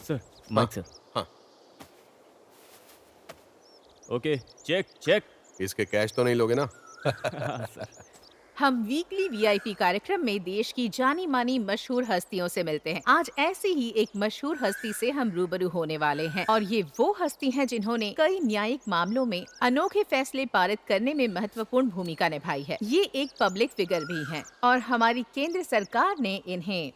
Sir mike sir. हाँ, okay check check. इसके cash तो नहीं लोगे ना? सर हम वीकली वीआईपी कार्यक्रम में देश की जानी मानी मशहूर हस्तियों से मिलते हैं। आज ऐसी ही एक मशहूर हस्ती से हम रूबरू होने वाले हैं और ये वो हस्ती हैं जिन्होंने कई न्यायिक मामलों में अनोखे फैसले पारित करने में महत्वपूर्ण भूमिका निभाई है। ये एक पब्लिक फिगर भी हैं और हमारी केंद्र सरकार ने इन्हें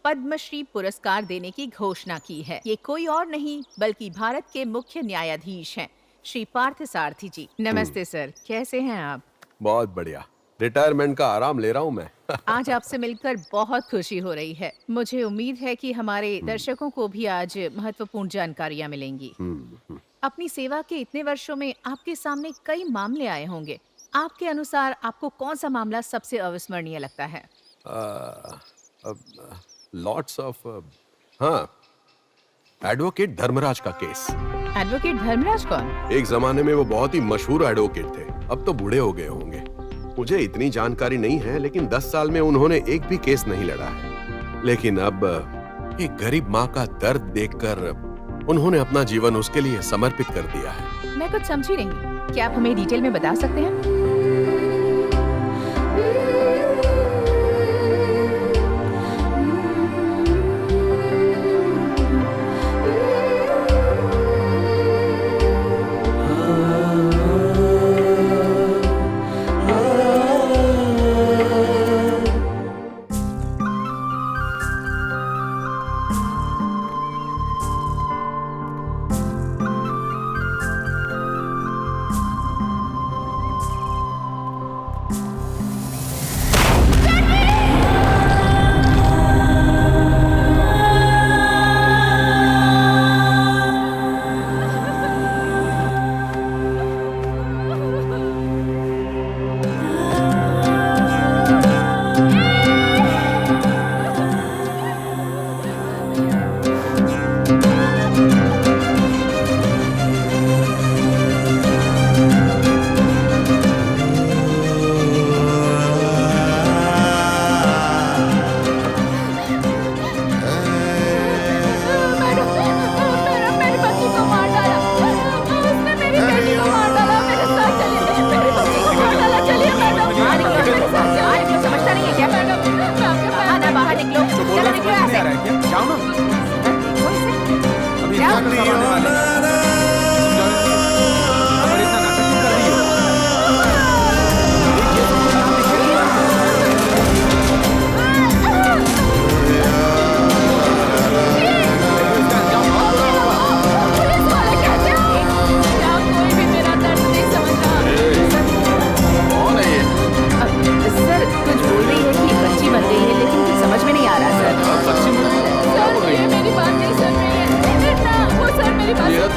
पद्मश्री पुरस्कार देने की घोषणा की है। ये कोई और नहीं बल्कि भारत के मुख्य न्यायाधीश हैं, श्री पार्थ सारथी जी। नमस्ते सर, कैसे हैं आप? बहुत बढ़िया। रिटायरमेंट का आराम ले रहा हूँ मैं। आज आपसे मिलकर बहुत खुशी हो रही है। मुझे उम्मीद है कि हमारे दर्शकों को भी आज महत्वपूर्ण जानकारियाँ मिलेंगी। अपनी सेवा के इतने वर्षों में आपके सामने कई मामले आए होंगे। आपके अनुसार आपको कौन सा मामला सबसे अविस्मरणीय लगता है? लॉट्स ऑफ हाँ, एडवोकेट धर्मराज का केस। एडवोकेट धर्मराज कौन? एक जमाने में वो बहुत ही मशहूर एडवोकेट थे, अब तो बूढ़े हो गए होंगे। मुझे इतनी जानकारी नहीं है, लेकिन 10 साल में उन्होंने एक भी केस नहीं लड़ा है। लेकिन अब एक गरीब माँ का दर्द देखकर उन्होंने अपना जीवन उसके लिए समर्पित कर दिया है। मैं कुछ समझी नहीं, क्या आप हमें डिटेल में बता सकते हैं?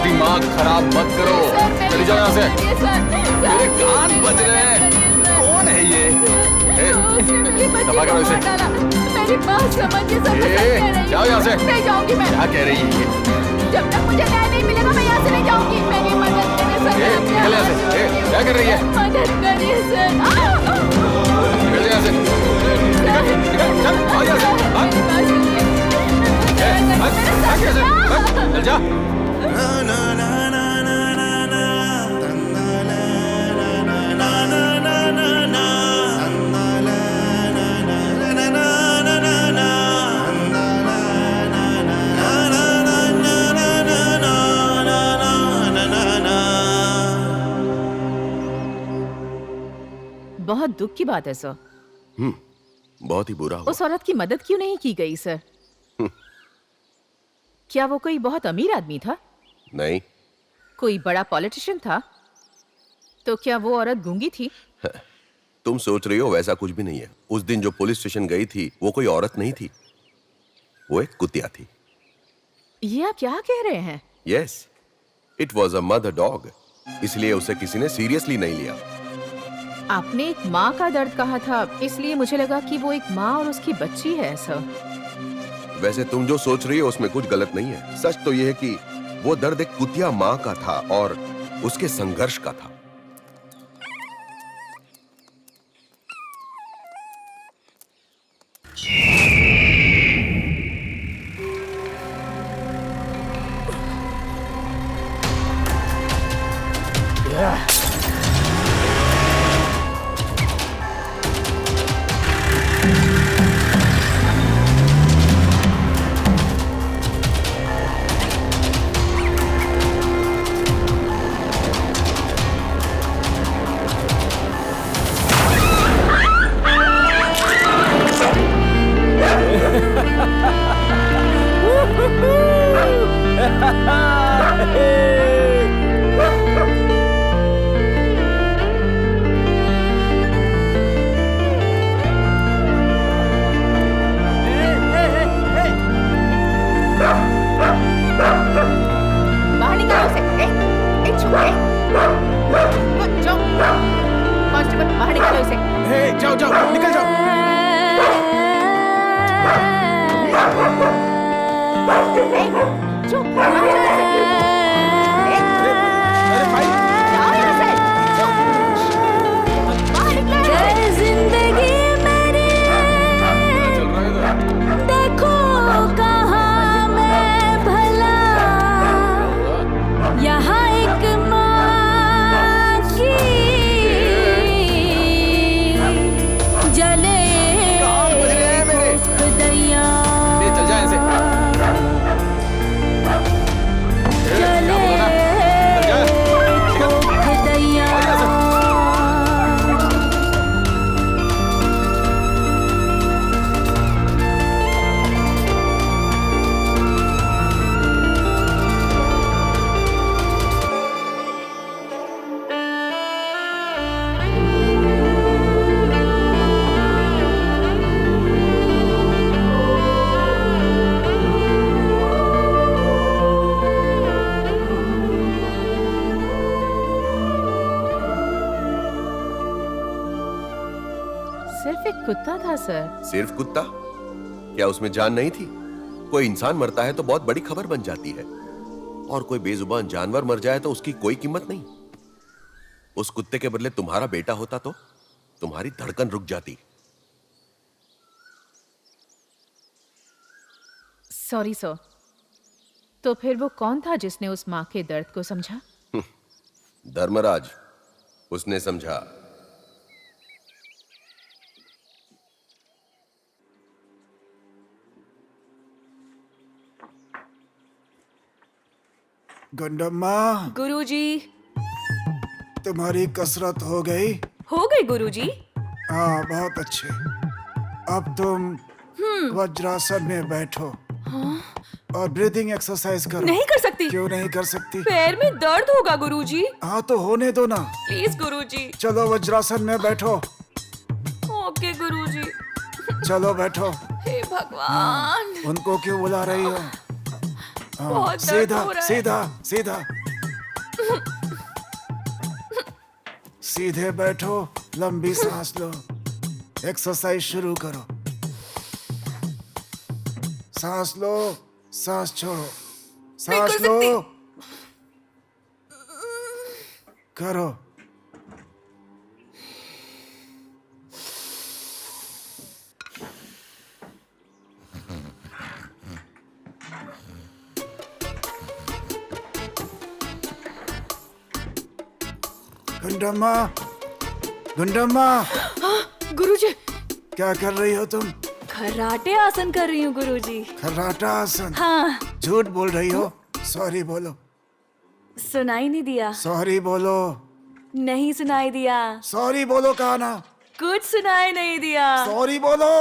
दिमाग खराब मत करो, चली जाओ यहाँ से। मेरे कान बज रहे हैं। कौन है ये? दबा करो इसे। मेरी बात समझिए सर। जाओ यहाँ से। नहीं जाऊंगी मैं। क्या कह रही है? जब तक मुझे न्याय नहीं मिलेगा मैं यहाँ से नहीं जाऊंगी। मेरी मदद करिए सर। निकल यहाँ से। क्या कर रही है? मदद करिए सर। निकल यहाँ से। निकल, चल, आ यहाँ से। चल जा। बहुत दुख की बात है सर। बहुत ही बुरा हुआ। उस औरत की मदद क्यों नहीं की गई सर? क्या वो कोई बहुत अमीर आदमी था? नहीं। कोई बड़ा पॉलिटिशियन था? तो क्या वो औरत गूंगी थी? तुम सोच रही हो वैसा कुछ भी नहीं है। उस दिन जो पुलिस स्टेशन गई थी वो कोई औरत नहीं थी, वो एक कुतिया थी। ये आप क्या कह रहे हैं? Yes, it was a mother dog, इसलिए उसे किसी ने सीरियसली नहीं लिया। आपने एक माँ का दर्द कहा था, इसलिए मुझे लगा कि वो एक माँ और उसकी बच्ची है सर। वैसे तुम जो सोच रही हो उसमें कुछ गलत नहीं है। सच तो यह है कि वो दर्द एक कुतिया माँ का था और उसके संघर्ष का था। चुप, जाओ यहाँ से। अरे भाई जाओ यहाँ से, चुप। बाहर निकलो। जिंदगी मेरी चल रहा है इधर। देखो कहाँ मैं भला, यहाँ एक माँ की जले कहाँ बज रहे हैं मेरे? खुदैया, ले चल जा यहाँ से। जले खुदैया। सिर्फ एक कुत्ता था सर। सिर्फ कुत्ता? क्या उसमें जान नहीं थी? कोई इंसान मरता है तो बहुत बड़ी खबर बन जाती है, और कोई बेजुबान जानवर मर जाए तो उसकी कोई कीमत नहीं। उस कुत्ते के बदले तुम्हारा बेटा होता तो तुम्हारी धड़कन रुक जाती। Sorry sir. तो फिर वो कौन था जिसने उस माँ के दर्द को समझा? धर्मराज, उसने समझा। गुंडम्मा, गुरुजी, तुम्हारी कसरत हो गई? हो गई गुरुजी। हाँ, बहुत अच्छे। अब तुम वज्रासन में बैठो और ब्रीदिंग एक्सरसाइज करो। नहीं कर सकती। क्यों नहीं कर सकती? पैर में दर्द होगा गुरुजी। हाँ तो होने दो ना। प्लीज गुरुजी। चलो वज्रासन में बैठो। ओके गुरुजी। चलो बैठो। हे भगवान, उनको क्यों बुला रही हो? हाँ, बहुत दर्द सीधा हो रहा है। सीधा सीधा सीधे बैठो, लंबी सांस लो, एक्सरसाइज शुरू करो। सांस लो, सांस छोड़ो, सांस कर लो, करो। गुंडम्मा, गुंडम्मा, गुरुजी। क्या कर रही हो तुम? कराटे आसन कर रही हूँ गुरुजी। खर्राटा आसन। हाँ, झूठ बोल रही हो। सॉरी बोलो, सुनाई नहीं दिया। सॉरी बोलो, नहीं सुनाई दिया। सॉरी बोलो। कहा ना? कुछ सुनाई नहीं दिया। सॉरी बोलो।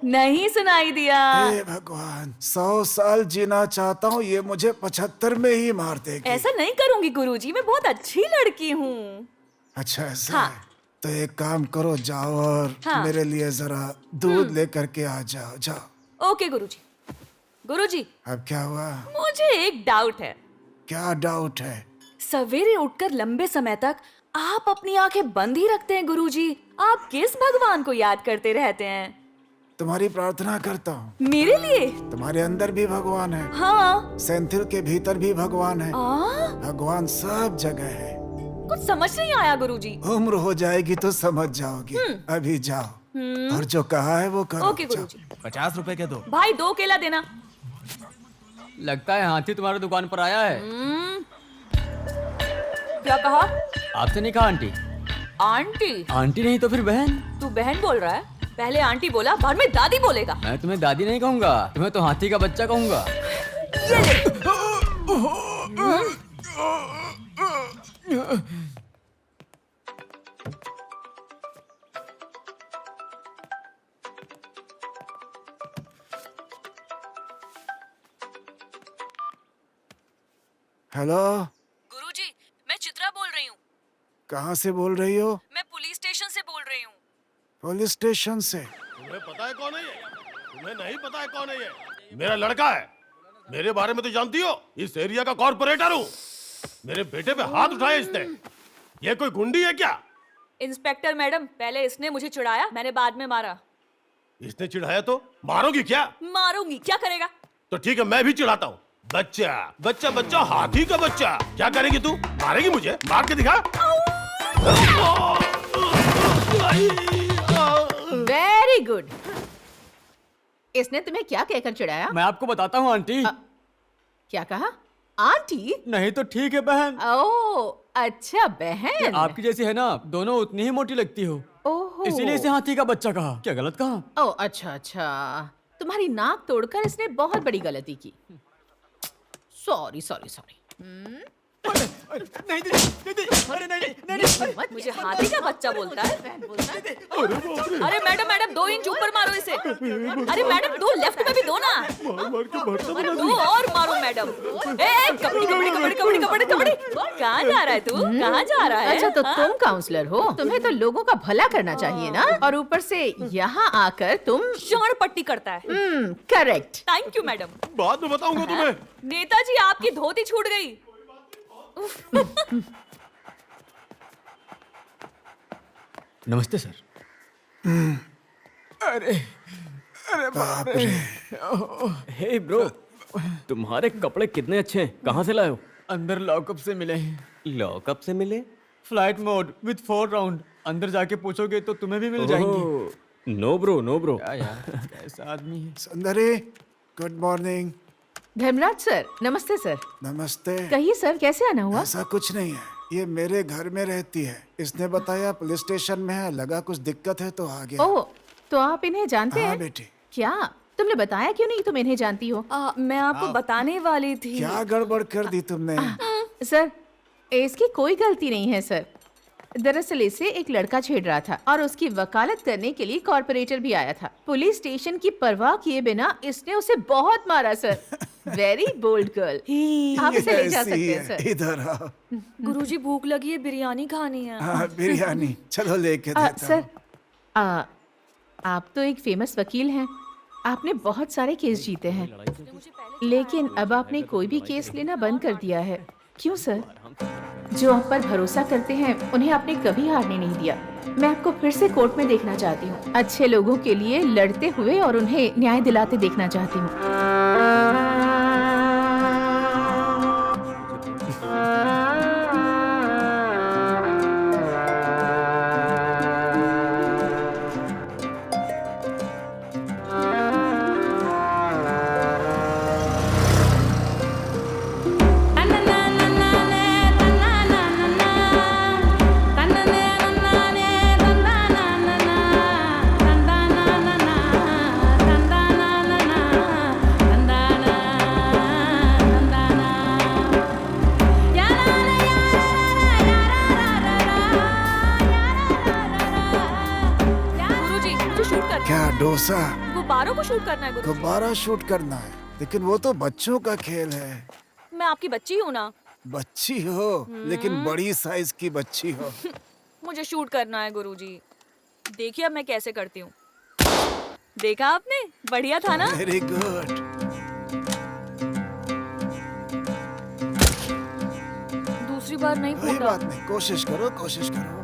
नहीं सुनाई दिया। हे भगवान, 100 साल जीना चाहता हूँ, ये मुझे 75 में ही मार देगी। ऐसा नहीं करूंगी गुरुजी, मैं बहुत अच्छी लड़की हूँ। अच्छा ऐसा हाँ। है? तो एक काम करो, जाओ और हाँ। मेरे लिए जरा दूध लेकर के आ जाओ। जाओ। ओके गुरुजी। गुरुजी, अब क्या हुआ? मुझे एक डाउट है। क्या डाउट है? सवेरे उठकर लंबे समय तक आप अपनी आंखें बंद ही रखते हैं गुरुजी। आप किस भगवान को याद करते रहते हैं? तुम्हारी प्रार्थना करता हूँ। मेरे लिए? तुम्हारे अंदर भी भगवान है, हाँ। सेंथिल के भीतर भी भगवान है। आ? भगवान सब जगह है। कुछ समझ नहीं आया गुरुजी। उम्र हो जाएगी तो समझ जाओगी। अभी जाओ और जो कहा है वो करो। ओके गुरुजी। 50 रुपए के दो। भाई 2 केला देना। लगता है हाथी तुम्हारी दुकान पर आया है। क्या कहा? आपसे नहीं कहा आंटी? आंटी? आंटी नहीं तो फिर बहन। तू बहन बोल रहा है? पहले आंटी बोला, बाद में दादी बोलेगा। मैं तुम्हें दादी नहीं कहूंगा, तुम्हें तो हाथी का बच्चा कहूंगा। ये ले। हेलो, गुरुजी, मैं चित्रा बोल रही हूँ। कहाँ से बोल रही हो? मैं पुलिस स्टेशन से बोल रही हूँ। पुलिस स्टेशन से? तुम्हें पता है कौन है ये? तुम्हें नहीं पता है कौन है ये? मेरा लड़का है। मेरे बारे में तो जानती हो, इस एरिया का कॉर्पोरेटर हूँ। मेरे बेटे पे हाथ उठाया इसने। ये कोई गुंडी है क्या? इंस्पेक्टर मैडम, पहले इसने मुझे चिढ़ाया, मैंने बाद में मारा। इसने चिढ़ाया तो मारोगी क्या? मारूंगी, क्या करेगा? तो ठीक है, मैं भी चिढ़ाता हूँ। बच्चा बच्चा बच्चा, हाथी का बच्चा, क्या करेगी तू? मारेगी मुझे? मार के दिखा। Very good. इसने तुम्हें क्या कहकर चिढ़ाया? मैं आपको बताता हूँ आंटी। क्या कहा? आंटी? नहीं तो ठीक है बहन। ओ अच्छा, बहन। आपकी जैसी है ना, दोनों उतनी ही मोटी लगती हो, ओहो। इसीलिए इसे हाथी का बच्चा कहा। क्या गलत कहा? ओ अच्छा अच्छा, तुम्हारी नाक तोड़कर इसने बहुत बड़ी गलती की। Sorry sorry sorry. नहीं दीदी, अरे नहीं। मुझे हाथी का बच्चा बोलता है? अरे मैडम मैडम, 2 इंच ऊपर मारो इसे। अरे मैडम, 2 लेफ्ट में भी दो ना। अरे 2 और मारो मैडम। ए कबड्डी कबड्डी कबड्डी कबड्डी कबड्डी कबड्डी। कहाँ जा रहा है तू? कहाँ जा रहा है? अच्छा, तो हाँ? तुम काउंसलर हो, तुम्हें तो लोगों का भला करना चाहिए ना, और ऊपर से यहाँ आकर तुम। शाण पट्टी करता है। करेक्ट। Thank you madam. बाद में बताऊंगा तुम्हें। नेताजी, आपकी धोती छूट गई। नमस्ते सर। अरे अरे बाप रे। हे ब्रो, तुम्हारे कपड़े कितने अच्छे हैं, कहाँ से लाए हो? अंदर लॉकअप से मिले हैं। लॉकअप से मिले? Flight mode with 4 round. अंदर जाके पूछोगे तो तुम्हें भी मिल जाएंगे। No bro, no bro. क्या यार, कैसा आदमी है। Sundari, good morning. Dharmraj sir, नमस्ते सर। नमस्ते। कहिए सर, कैसे आना हुआ? ऐसा कुछ नहीं है, ये मेरे घर में रहती है। इसने बताया पुलिस स्टेशन में है, लगा कुछ दिक्कत है तो आ गया। ओह, तो आप इन्हें जानते हाँ हैं? बेटी। क्या तुमने बताया क्यों नहीं तुम इन्हें जानती हो? मैं आपको बताने वाली थी। क्या गड़बड़ कर दी तुमने? सर, इसकी कोई गलती नहीं है सर। दरअसल इसे एक लड़का छेड़ रहा था और उसकी वकालत करने के लिए कॉर्पोरेटर भी आया था। पुलिस स्टेशन की परवाह किए बिना इसने उसे बहुत मारा सर। Very bold girl. आप इसे ले जा ऐसी सकते हैं है, सर। इधर आओ। गुरुजी, भूख लगी है, बिरयानी खानी है। हाँ, बिरयानी चलो लेके देता सर, हूँ। आप तो एक फेमस वकील हैं। आपने बहुत सारे केस जीते हैं, लेकिन अब आपने कोई भी केस लेना बंद कर दिया है। क्यों सर? जो आप पर भरोसा करते हैं उन्हें आपने कभी हारने नहीं दिया। मैं आपको फिर से कोर्ट में देखना चाहती हूँ, अच्छे लोगों के लिए लड़ते हुए और उन्हें न्याय दिलाते देखना चाहती हूँ। गुरुजी, मुझे शूट करना क्या डोसा? है। गुब्बारों को शूट करना है गुरुजी। दोबारा शूट करना है, लेकिन वो तो बच्चों का खेल है। मैं आपकी बच्ची हूँ ना। बच्ची हो, लेकिन बड़ी साइज की बच्ची हो। मुझे शूट करना है गुरुजी। देखिए अब मैं कैसे करती हूँ। देखा आपने? बढ़िया था ना? Very good. दूसरी बार नहीं कोई फूटा। बात नहीं, कोशिश करो कोशिश करो।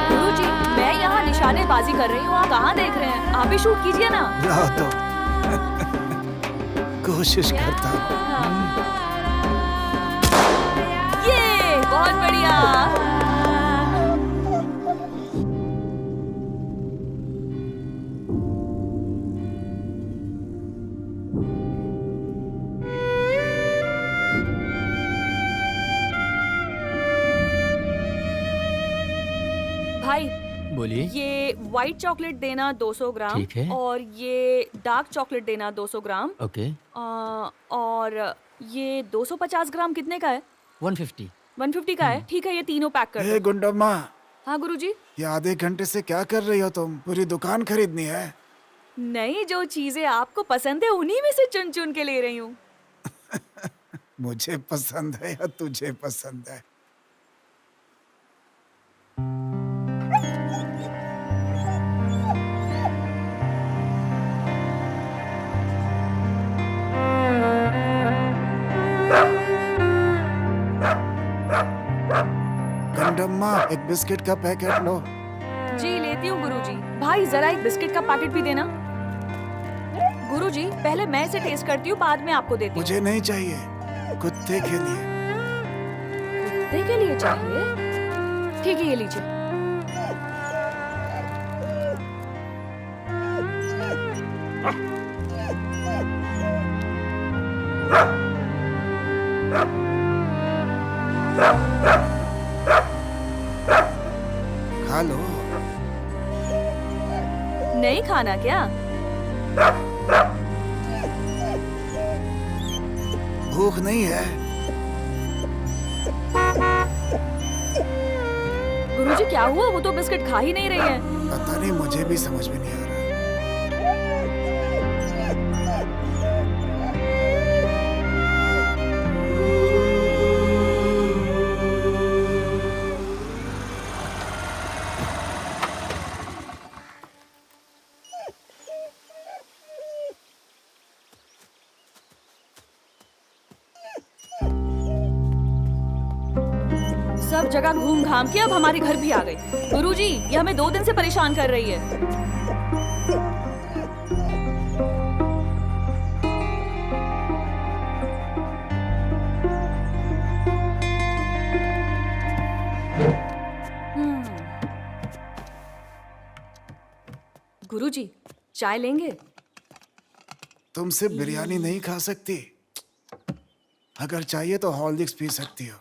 गुरुजी, मैं यहाँ निशानेबाजी कर रही हूँ, आप कहाँ देख रहे हैं? आप भी शूट कीजिए ना। लाओ तो। कोशिश करता हूँ। ये बहुत बढ़िया। भाई, बोलिए। ये व्हाइट चॉकलेट देना 200 ग्राम। ठीक है। और ये डार्क चॉकलेट देना 200 ग्राम। ओके। और ये 250 ग्राम कितने का है? 150। 150 का है। ठीक है, ये तीनों पैक कर हे दो। गुंडम्मा, हाँ गुरुजी। ये आधे घंटे से क्या कर रही हो तुम? पूरी दुकान खरीदनी है? नहीं, जो चीजें आपको पसंद है उन्हीं में से चुन चुन के ले रही हूँ। मुझे पसंद है या तुझे पसंद है? एक बिस्किट का पैकेट लो। जी लेती हूँ गुरुजी। भाई जरा एक बिस्किट का पैकेट भी देना। गुरुजी पहले मैं इसे टेस्ट करती हूँ, बाद में आपको देती हूँ। मुझे नहीं चाहिए, कुत्ते के लिए। कुत्ते के लिए चाहिए? ठीक है, ये लीजिए। खा लो। नहीं खाना क्या? भूख नहीं है? गुरुजी क्या हुआ? वो तो बिस्किट खा ही नहीं रही है। पता नहीं, मुझे भी समझ में नहीं आ रहा। सब जगह घूम घाम के अब हमारे घर भी आ गई। गुरुजी ये हमें 2 दिन से परेशान कर रही है। गुरुजी चाय लेंगे? तुम सिर्फ बिरयानी नहीं खा सकती। अगर चाहिए तो हॉर्लिक्स पी सकती हो।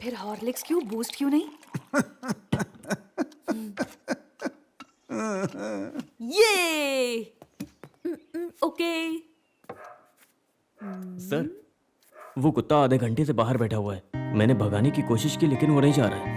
फिर हॉर्लिक्स क्यों, बूस्ट क्यों नहीं? ये ओके। सर, वो कुत्ता आधे घंटे से बाहर बैठा हुआ है। मैंने भगाने की कोशिश की लेकिन वो नहीं जा रहा है।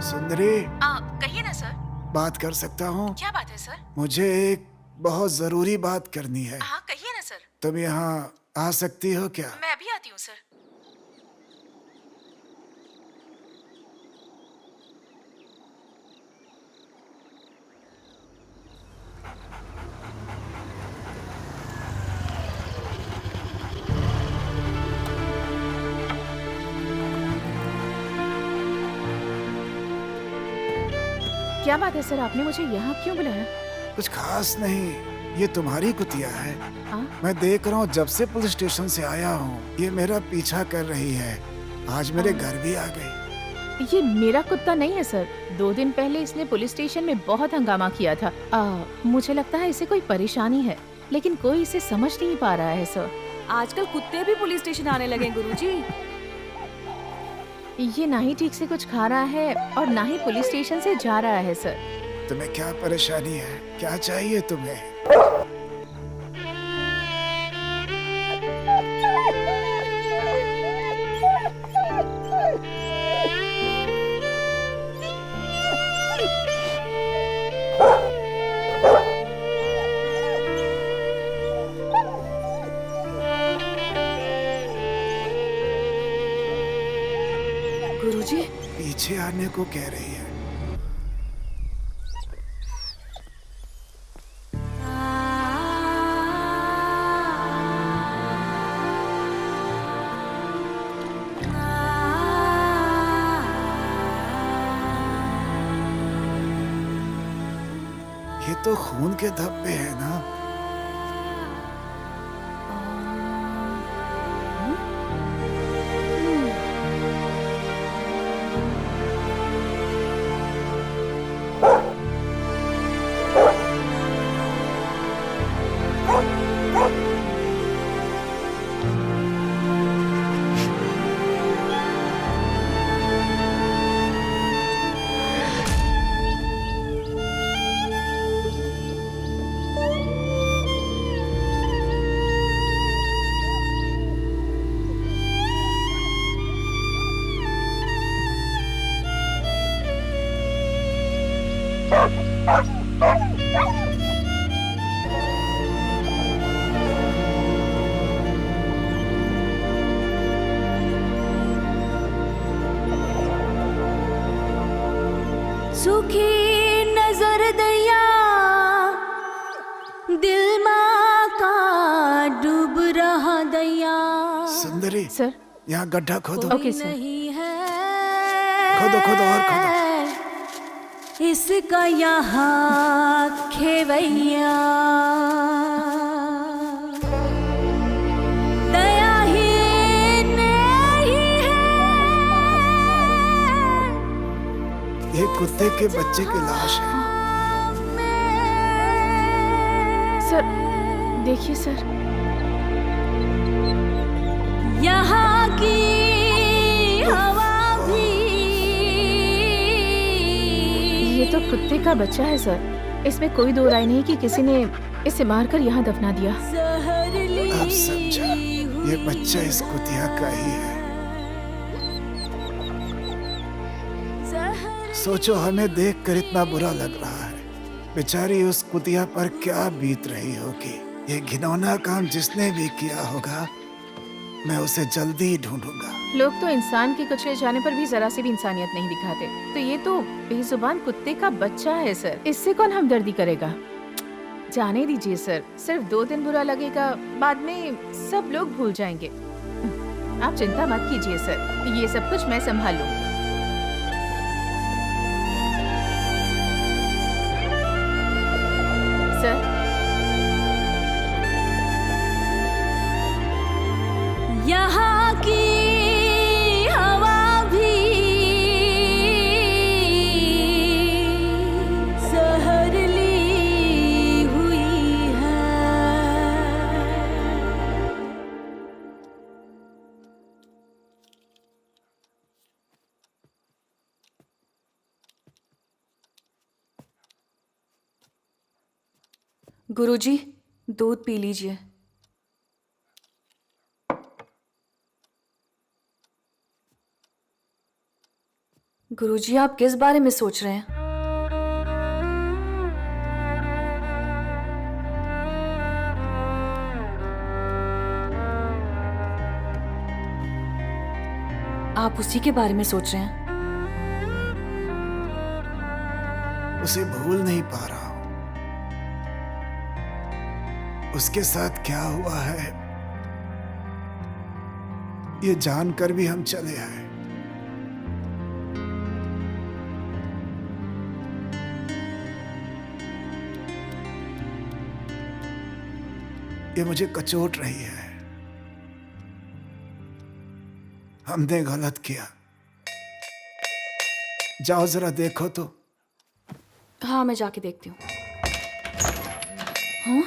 सुंदरी, कहिए ना सर। बात कर सकता हूँ? क्या बात है सर? मुझे एक बहुत जरूरी बात करनी है। हाँ कहिए ना सर। तुम यहाँ आ सकती हो क्या? मैं अभी आती हूँ सर। क्या बात है सर, आपने मुझे यहाँ क्यों बुलाया? कुछ खास नहीं, ये तुम्हारी कुतिया है। हाँ? मैं देख रहा हूँ जब से पुलिस स्टेशन से आया हूँ ये मेरा पीछा कर रही है। आज मेरे घर भी आ गई। ये मेरा कुत्ता नहीं है सर। 2 दिन पहले इसने पुलिस स्टेशन में बहुत हंगामा किया था। मुझे लगता है इसे कोई परेशानी है, लेकिन कोई इसे समझ नहीं पा रहा है सर। आजकल कुत्ते भी पुलिस स्टेशन आने लगे गुरुजी। ये ना ही ठीक से कुछ खा रहा है और ना ही पुलिस स्टेशन से जा रहा है सर। तुम्हें क्या परेशानी है? क्या चाहिए तुम्हें? गुरुजी पीछे आने को कह रही है। ये तो खून के धब्बे हैं ना? कावेरी, सर। यहाँ गड्ढा खोदो। Okay sir. खोदो खोदो और खोदो। इसका यहाँ खेवैया दयाहीन नहीं है। ये कुत्ते के बच्चे की लाश है। सर देखिए सर, यहाँ की हवा भी ये तो कुत्ते का बच्चा है सर। इसमें कोई दो राय नहीं कि किसी ने इसे मारकर यहाँ दफना दिया। अब समझा, ये बच्चा इस कुतिया का ही है। सोचो, हमें देखकर इतना बुरा लग रहा है, बेचारी उस कुतिया पर क्या बीत रही होगी। ये घिनौना काम जिसने भी किया होगा, मैं उसे जल्दी ही ढूंढूंगा। लोग तो इंसान के कुचले जाने पर भी जरा सी भी इंसानियत नहीं दिखाते, तो ये तो बेजुबान कुत्ते का बच्चा है सर। इससे कौन हमदर्दी करेगा? जाने दीजिए सर, सिर्फ 2 दिन बुरा लगेगा, बाद में सब लोग भूल जाएंगे। आप चिंता मत कीजिए सर, ये सब कुछ मैं संभाल लूंगी। सर यहाँ की हवा भी सहरली हुई है। गुरुजी, दूध पी लीजिए। गुरुजी, आप किस बारे में सोच रहे हैं? आप उसी के बारे में सोच रहे हैं? उसे भूल नहीं पा रहा हूं। उसके साथ क्या हुआ है, ये जानकर भी हम चले आए। ये मुझे कचोट रही है। हमने गलत किया। जाओ जरा देखो तो। हाँ, मैं जाके देखती हूँ। हाँ?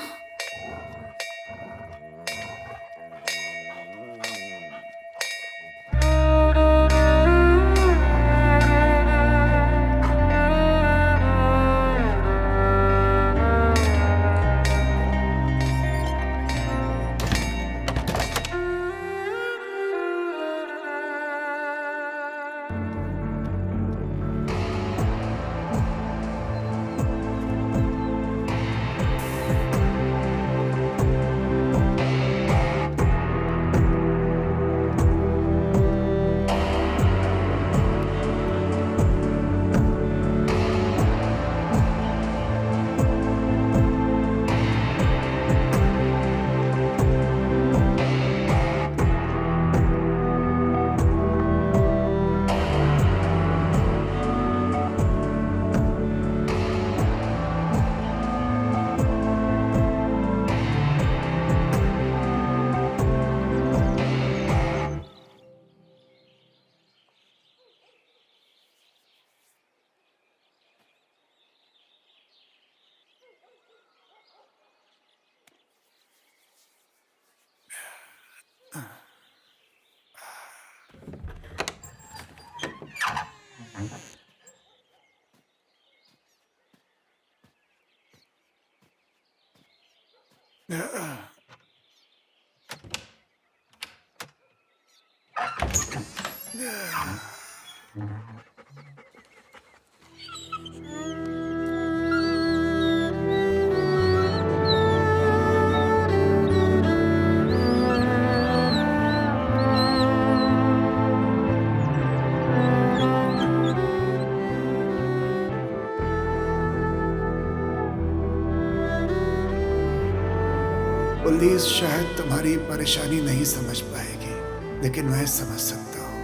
पुलिस शायद तुम्हारी परेशानी नहीं समझ पाएगी, लेकिन मैं समझ सकता हूं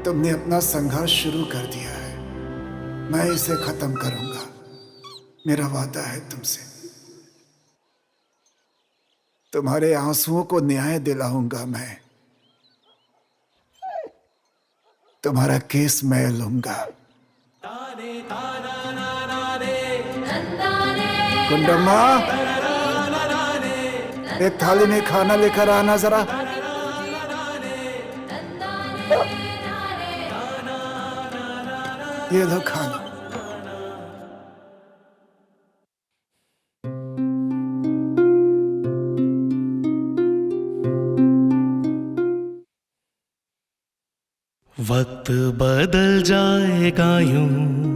तुमने अपना संघर्ष शुरू कर दिया है। मैं इसे खत्म करूंगा, मेरा वादा है तुमसे। तुम्हारे आंसुओं को न्याय दिलाऊंगा मैं। तुम्हारा केस मैं लूंगा। गुंडम्मा, एक थाली में खाना लेकर आना जरा। ये लो खाना। वक्त बदल जाएगा यूं,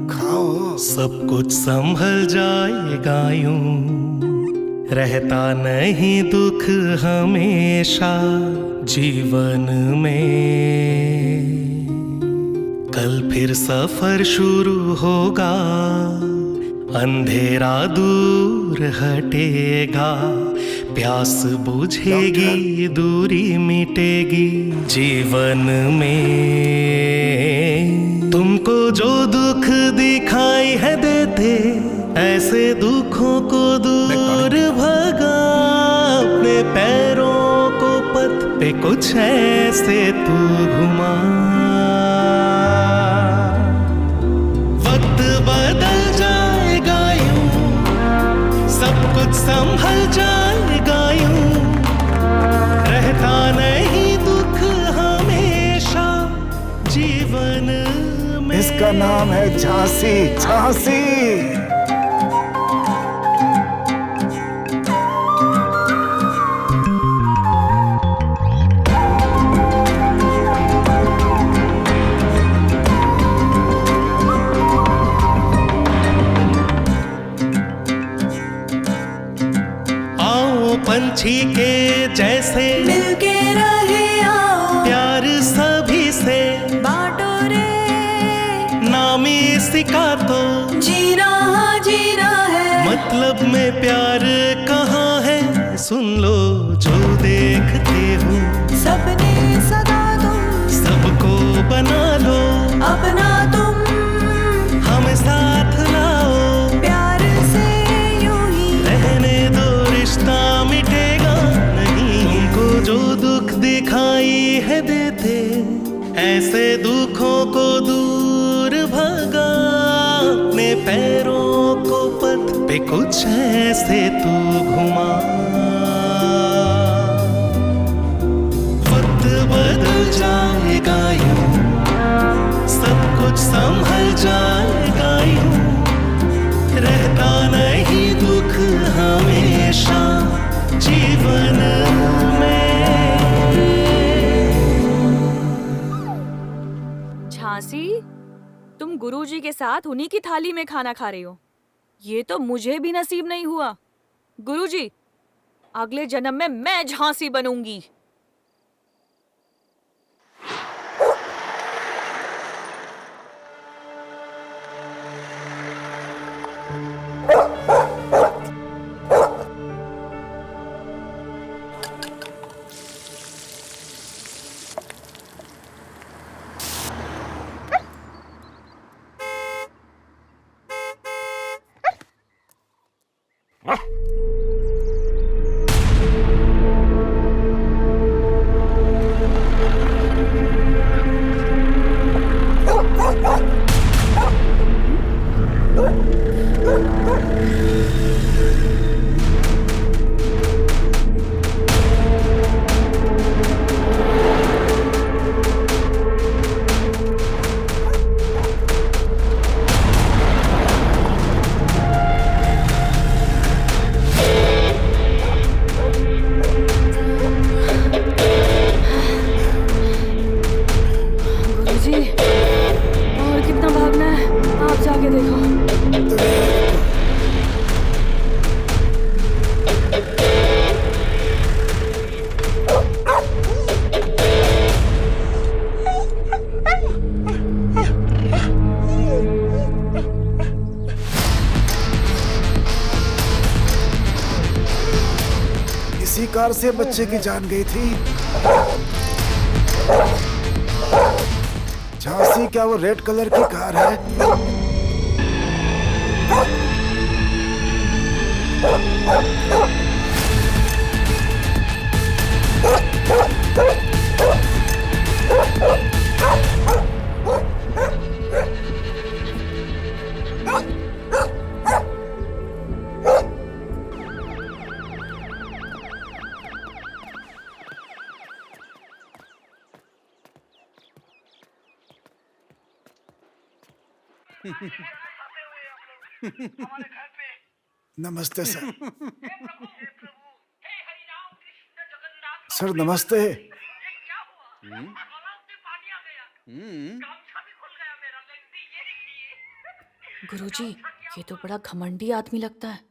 खाओ। सब कुछ संभल जाएगा यूं, रहता नहीं दुख हमेशा जीवन में। कल फिर सफर शुरू होगा, अंधेरा दूर हटेगा, प्यास बुझेगी, दूरी मिटेगी जीवन में। तुमको जो दुख दिखाई है देते, ऐसे दुखों को दूर भगा, अपने पैरों को पथ पे कुछ ऐसे तू घुमा। वक्त बदल जाएगा यूं, सब कुछ संभल जाएगा यूं, रहता नहीं दुख हमेशा जीवन में। इसका नाम है झांसी। झांसी। पंछी के जैसे मिलके रहे आओ, प्यार सभी से बांटो रे। नामी सिका तो जीना हाँ जीना है, मतलब में प्यार कहाँ है, सुन लो जो देखते हो। सपने सदा तुम सबको बना लो अपना, तुम हमें साथ लाओ, प्यार से यूं ही रहने दो रिश्ता मिटेगा नहीं। तुमको जो दुख दिखाई है देते, ऐसे दुखों को दूर भगा, अपने पैरों को पथ पे कुछ ऐसे तू घुमा। वक्त बदल जाएगा यूं, सब कुछ संभल जाएगा यूं, रहता नहीं दुख हमेशा जीवन में। झांसी, तुम गुरुजी के साथ उन्हीं की थाली में खाना खा रही हो। ये तो मुझे भी नसीब नहीं हुआ। गुरुजी, अगले जन्म में मैं झांसी बनूंगी। कार से बच्चे की जान गई थी। झांसी, क्या वो रेड कलर की कार है? नमस्ते सर। सर नमस्ते। गुरुजी, ये तो बड़ा घमंडी आदमी लगता है।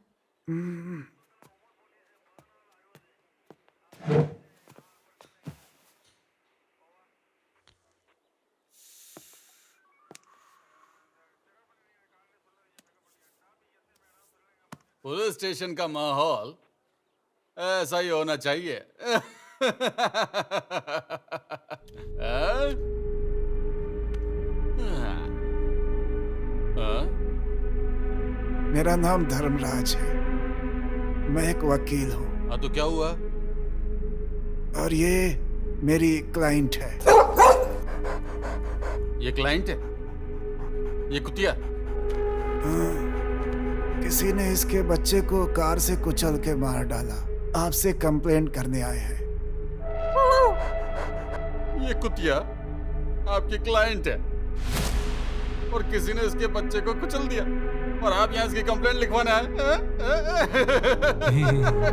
पुलिस स्टेशन का माहौल ऐसा ही होना चाहिए। मेरा नाम धर्मराज है, मैं एक वकील हूँ। हाँ तो क्या हुआ? और ये मेरी क्लाइंट है। ये क्लाइंट है? ये कुतिया? किसी ने इसके बच्चे को कार से कुचल के मार डाला। आपसे कंप्लेंट करने आए हैं। ये कुतिया आपकी क्लाइंट है और किसी ने इसके बच्चे को कुचल दिया और आप यहाँ इसकी कंप्लेंट लिखवाने आए?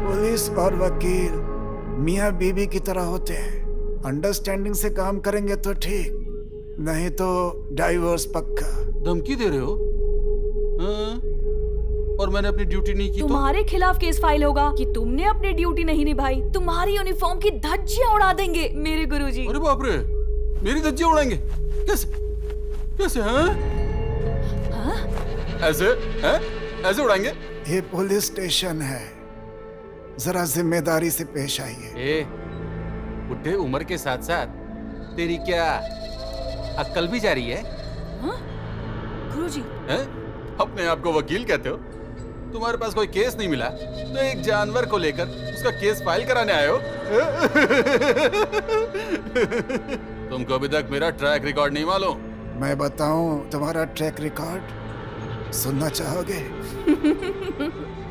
पुलिस और वकील मियाँ बीवी की तरह होते हैं। अंडरस्टैंडिंग से काम करेंगे तो ठीक, नहीं तो डाइवोर्स पक्का। धमकी दे रहे हो? और मैंने अपनी ड्यूटी नहीं की तुम्हारे खिलाफ केस फाइल होगा कि तुमने अपनी ड्यूटी नहीं निभाई। तुम्हारी यूनिफॉर्म की धज्जियां उड़ा देंगे मेरे गुरुजी। अरे बाप रे, मेरी धज्जियां उड़ाएंगे? कैसे? कैसे? ऐसे? ऐसे उड़ाएंगे? ये पुलिस स्टेशन है, जरा जिम्मेदारी से पेश आइए। बुढ़े उम्र के साथ साथ तेरी क्या अक्ल भी जा रही है? गुरुजी, अपने आप को वकील कहते हो? तुम्हारे पास कोई केस नहीं मिला तो एक जानवर को लेकर उसका केस फाइल कराने आए हो? तुमको अभी तक मेरा ट्रैक रिकॉर्ड नहीं मालूम? मैं बताऊं तुम्हारा ट्रैक रिकॉर्ड? सुनना चाहोगे?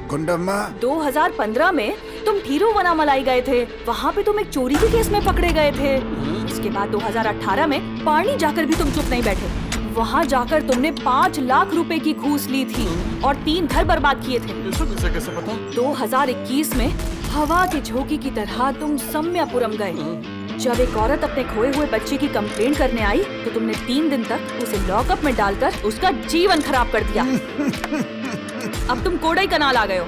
गुंडम्मा, 2015 में तुम थिरुवनामलाई गए थे। वहाँ पे तुम एक चोरी के केस में पकड़े गए थे। उसके बाद 2018 में पानी जाकर भी तुम चुप नहीं बैठे। वहाँ जाकर तुमने 5 लाख रुपए की घूस ली थी और 3 घर बर्बाद किए थे। इसे कैसे पता? 2021 में हवा के झोंके की तरह तुम सम्यापुरम गए। जब एक औरत अपने खोए हुए बच्चे की कंप्लेंट करने आई तो तुमने 3 दिन तक उसे लॉकअप में डालकर उसका जीवन खराब कर दिया। अब तुम कोडाई कनाल आ गए हो।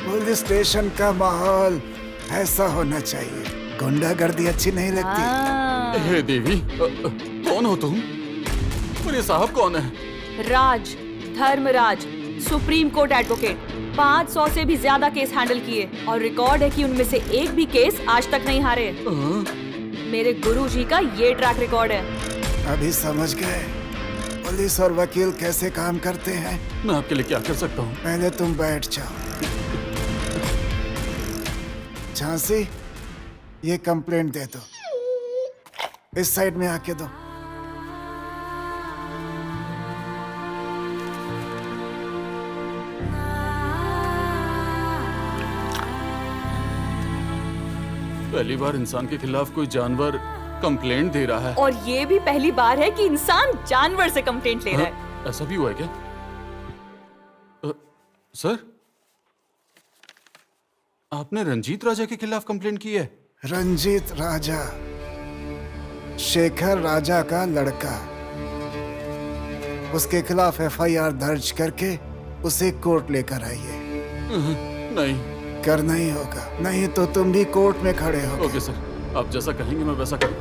पुलिस स्टेशन का माहौल ऐसा होना चाहिए। गुंडागर्दी अच्छी नहीं लगती। हे देवी, कौन हो तुम? और ये साहब कौन है? राज, धर्मराज, सुप्रीम कोर्ट एडवोकेट। 500 से भी ज्यादा केस हैंडल किए और रिकॉर्ड है कि उनमें से एक भी केस आज तक नहीं हारे। मेरे गुरुजी का ये ट्रैक रिकॉर्ड है। अभी समझ गए पुलिस और वकील कैसे काम करते हैं? मैं आपके लिए क्या कर सकता हूँ? पहले तुम बैठ जाओ। झांसी, ये कंप्लेंट दे दो। इस साइड में आके दो। पहली बार इंसान के खिलाफ कोई जानवर कंप्लेंट दे रहा है। और ये भी पहली बार है कि इंसान जानवर से कंप्लेंट ले रहा है। ऐसा भी हुआ है क्या? सर, आपने रंजीत राजा के खिलाफ कंप्लेंट की है? रंजीत राजा शेखर राजा का लड़का। उसके खिलाफ एफआईआर दर्ज करके उसे कोर्ट लेकर आइए। नहीं करना ही होगा, नहीं तो तुम भी कोर्ट में खड़े हो। ओके सर, आप जैसा कहेंगे मैं वैसा करूँ।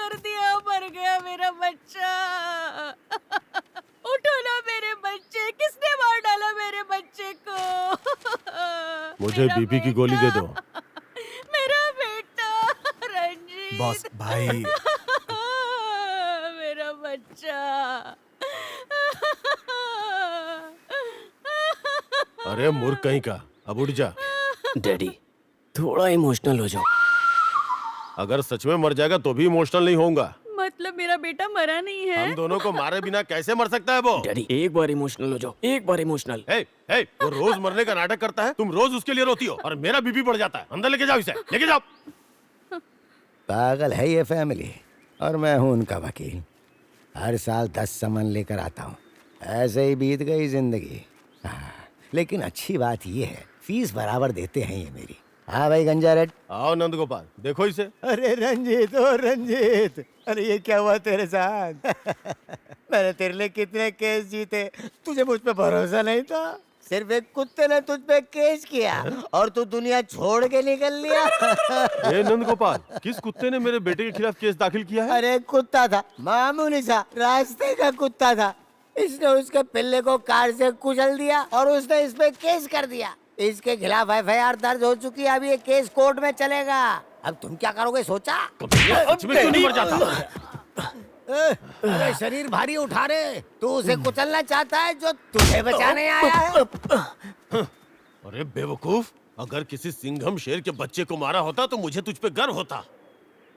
कर दिया, मर गया मेरा बच्चा। उठो ना मेरे बच्चे, किसने मार डाला मेरे बच्चे को? मुझे मेरा बीपी की गोली दे दो। मेरा बेटा रंजीत। बॉस भाई, मेरा बच्चा। अरे मूर्ख कहीं का, अब उठ जा। डैडी थोड़ा इमोशनल हो जाओ। अगर सच में मर जाएगा तो भी इमोशनल नहीं होऊंगा। मतलब मेरा बेटा मरा नहीं है? हम दोनों को मारे बिना कैसे मर सकता है वो? डैडी एक बार इमोशनल हो जाओ, एक बार इमोशनल। वो रोज मरने का नाटक करता है, तुम रोज उसके लिए रोती हो और मेरा बीपी बढ़ जाता है। अंदर लेके जाओ इसे, लेके जाओ। पागल है ये फैमिली, और मैं हूं उनका वकील। हर साल 10 समन लेकर आता हूँ। ऐसे ही बीत गई जिंदगी। हाँ, लेकिन अच्छी बात ये है, फीस बराबर देते हैं ये मेरी। हाँ भाई गंजा रेड। आओ नंद गोपाल, देखो इसे। अरे रंजीत, ओ रंजीत, अरे ये क्या हुआ तेरे साथ? मैंने तेरे लिए कितने केस जीते, तुझे मुझ पे भरोसा नहीं था। सिर्फ एक कुत्ते ने तुझ पे केस किया और तू दुनिया छोड़ के निकल लिया। ए नंद गोपाल, किस कुत्ते ने मेरे बेटे के खिलाफ केस दाखिल किया है? अरे कुत्ता था, मामूली सा रास्ते का कुत्ता था। इसने उसके पिल्ले को कार से कुचल दिया और उसने इस पे केस कर दिया। इसके खिलाफ FIR दर्ज हो चुकी है। अभी ये केस कोर्ट में चलेगा। अब तुम क्या करोगे सोचा? सच में क्यों नहीं मर जाता? अरे शरीर भारी उठा रहे, तू उसे कुचलना चाहता है जो तुझे बचाने आया है। अरे बेवकूफ, अगर किसी सिंघम शेर के बच्चे को मारा होता तो मुझे तुझ पे गर्व होता।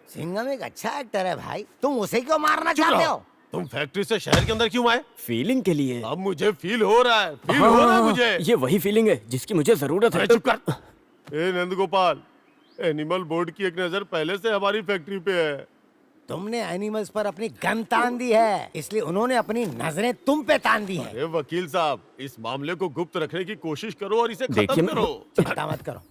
सिंघम एक अच्छा एक्टर है भाई, तुम उसे क्यों मारना चुप चाहते रहो। हो? तुम फैक्ट्री से शहर के अंदर क्यों आए? फीलिंग के लिए। अब मुझे फील हो रहा है, फील हो रहा है मुझे। ये वही फीलिंग है जिसकी मुझे जरूरत है। अरे चुप कर। ए नंद गोपाल, एनिमल बोर्ड की एक नजर पहले से हमारी फैक्ट्री पे है। तुमने एनिमल्स पर अपनी गन तान दी है, इसलिए उन्होंने अपनी नजरें तुम पे तान दी हैं। अरे वकील साहब, इस मामले को गुप्त रखने की कोशिश करो और इसे देखिए खत्म मैं- करो। चिंता मत करो।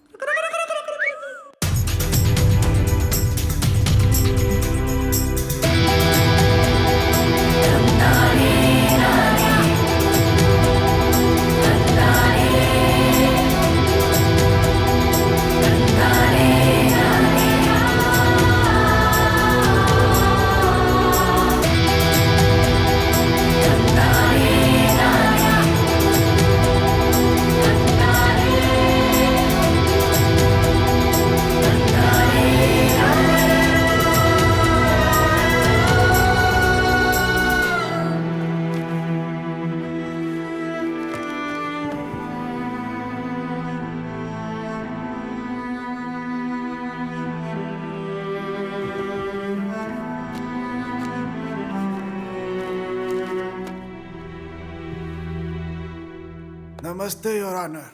नमस्ते योर ऑनर।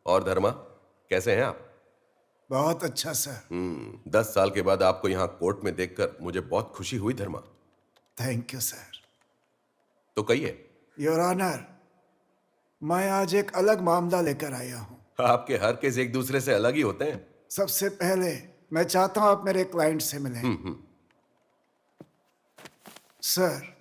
और धर्मा, कैसे हैं आप? बहुत अच्छा सर। 10 साल के बाद आपको यहाँ कोर्ट में देखकर मुझे बहुत खुशी हुई धर्मा। Thank you sir. तो कहिए। योर ऑनर, मैं आज एक अलग मामला लेकर आया हूँ। आपके हर केस एक दूसरे से अलग ही होते हैं। सबसे पहले मैं चाहता हूँ आप मेरे क्लाइंट से मिलें। Sir,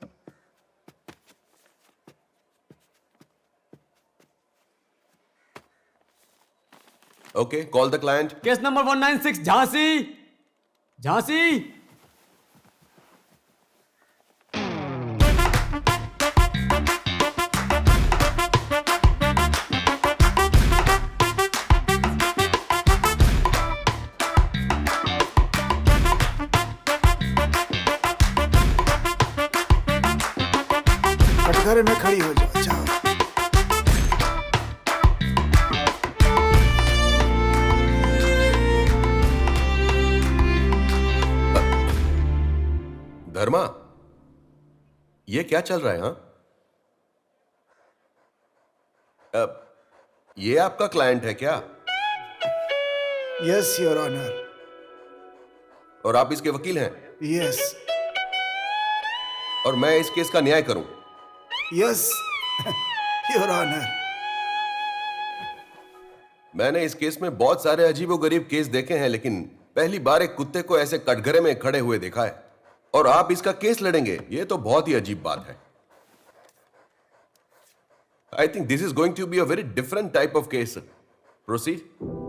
okay, call the client. Case number 196 Jhansi. Jhansi. कटघरे में खड़ी हो जाओ। जाओ। धर्मा, ये क्या चल रहा है? हाँ, ये आपका क्लाइंट है क्या? Yes your honour. और आप इसके वकील हैं? यस। और मैं इस केस का न्याय करूं? Yes your honour. मैंने इस केस में बहुत सारे अजीबोगरीब केस देखे हैं, लेकिन पहली बार एक कुत्ते को ऐसे कटघरे में खड़े हुए देखा है। और आप इसका केस लड़ेंगे, ये तो बहुत ही अजीब बात है। I think this is going to be a very different type of case. Proceed.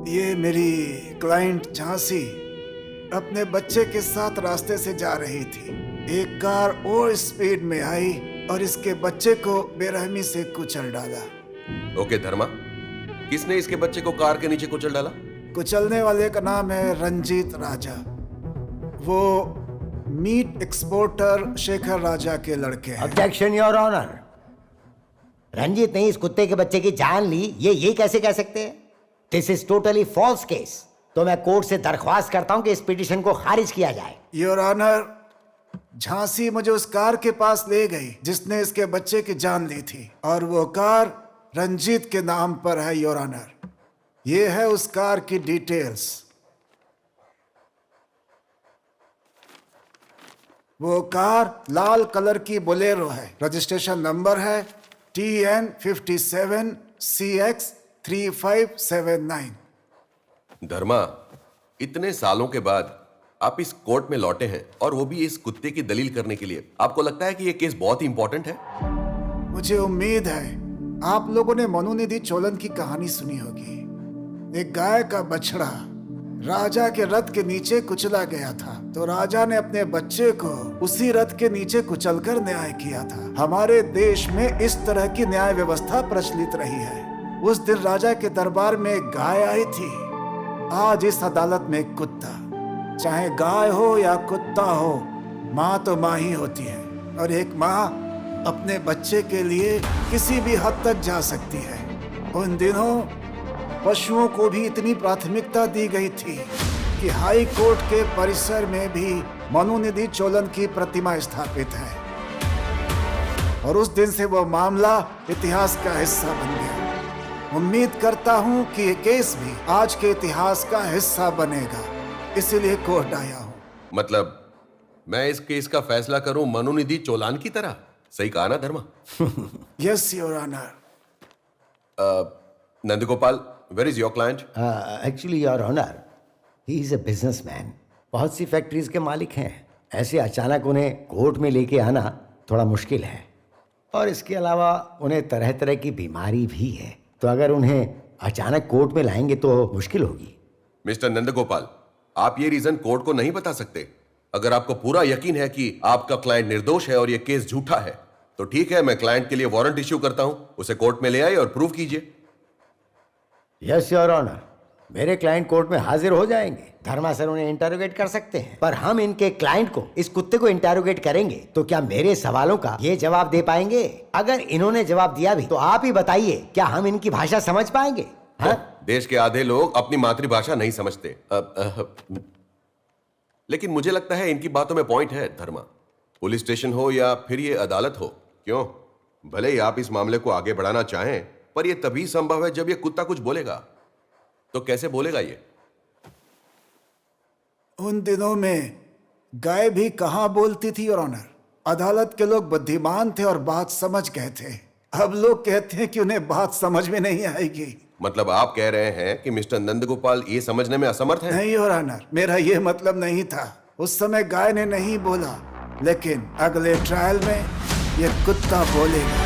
ये मेरी क्लाइंट झांसी अपने बच्चे के साथ रास्ते से जा रही थी। एक कार और स्पीड में आई और इसके बच्चे को बेरहमी से कुचल डाला। ओके धर्मा, किसने इसके बच्चे को कार के नीचे कुचल डाला? कुचलने वाले का नाम है रंजीत राजा। वो मीट एक्सपोर्टर शेखर राजा के लड़के हैं। Objection your honour. रंजीत ने इस कुत्ते के बच्चे की जान ली, ये कैसे कह सकते हैं? This is totally false case. तो मैं कोर्ट से दरख्वास्त करता हूं कि इस पिटीशन को खारिज किया जाए। योर ऑनर, झांसी मुझे उस कार के पास ले गई जिसने इसके बच्चे की जान ली थी, और वो कार रंजीत के नाम पर है। योर ऑनर, ये है उस कार की डिटेल्स। वो कार लाल कलर की बोलेरो है। रजिस्ट्रेशन नंबर है TN57CX3579। धर्मा, इतने सालों के बाद आप इस कोर्ट में लौटे हैं, और वो भी इस कुत्ते की दलील करने के लिए। आपको लगता है कि ये केस बहुत ही इंपॉर्टेंट है? मुझे उम्मीद है आप लोगों ने मनुनिधि चोलन की कहानी सुनी होगी। एक गाय का बछड़ा राजा के रथ के नीचे कुचला गया था, तो राजा ने अपने बच्चे को उसी रथ के नीचे कुचलकर न्याय किया था। हमारे देश में इस तरह की न्याय व्यवस्था प्रचलित रही है। उस दिन राजा के दरबार में एक गाय आई थी, आज इस अदालत में एक कुत्ता। चाहे गाय हो या कुत्ता हो, माँ तो माँ ही होती है, और एक माँ अपने बच्चे के लिए किसी भी हद तक जा सकती है। उन दिनों पशुओं को भी इतनी प्राथमिकता दी गई थी कि हाई कोर्ट के परिसर में भी मनुनिधि चोलन की प्रतिमा स्थापित है, और उस दिन से वो मामला इतिहास का हिस्सा बन गया। उम्मीद करता हूँ कि ये केस भी आज के इतिहास का हिस्सा बनेगा, इसीलिए कोर्ट आया हूँ। मतलब मैं इस केस का फैसला करूं मनुनिधि चोलान की तरह? सही कहा ना Dharma? Yes your honour. Nandagopal, where is your client? Actually your honour, he is a businessman. बहुत सी फैक्ट्रीज के मालिक हैं। ऐसे अचानक उन्हें कोर्ट में लेके आना थोड़ा मुश्किल है, और इसके अलावा उन्हें तरह तरह की बीमारी भी है, तो अगर उन्हें अचानक कोर्ट में लाएंगे तो मुश्किल होगी। मिस्टर नंदगोपाल, आप ये रीजन कोर्ट को नहीं बता सकते। अगर आपको पूरा यकीन है कि आपका क्लाइंट निर्दोष है और ये केस झूठा है, तो ठीक है, मैं क्लाइंट के लिए वारंट इश्यू करता हूं। उसे कोर्ट में ले आए और प्रूव कीजिए। यस योर ऑनर, मेरे क्लाइंट कोर्ट में हाजिर हो जाएंगे। धर्मा सर उन्हें इंटरोगेट कर सकते हैं, पर हम इनके क्लाइंट को, इस कुत्ते को इंटरोगेट करेंगे तो क्या मेरे सवालों का ये जवाब दे पाएंगे? अगर इन्होंने जवाब दिया भी तो आप ही बताइए, क्या हम इनकी भाषा समझ पाएंगे? हाँ? देश के आधे लोग अपनी मातृभाषा नहीं समझते। लेकिन मुझे लगता है इनकी बातों में पॉइंट है धर्मा। पुलिस स्टेशन हो या फिर ये अदालत हो, क्यों, भले ही आप इस मामले को आगे बढ़ाना चाहें, पर यह तभी संभव है जब ये कुत्ता कुछ बोलेगा। तो कैसे बोलेगा ये? उन दिनों में गाय भी कहाँ बोलती थी योर ऑनर। अदालत के लोग बुद्धिमान थे और बात समझ गए थे। अब लोग कहते हैं कि उन्हें बात समझ में नहीं आएगी। मतलब आप कह रहे हैं कि मिस्टर नंदगोपाल ये समझने में असमर्थ हैं? नहीं योर ऑनर, मेरा ये मतलब नहीं था। उस समय गाय ने नहीं बोला, लेकिन अगले ट्रायल में ये कुत्ता बोलेगा।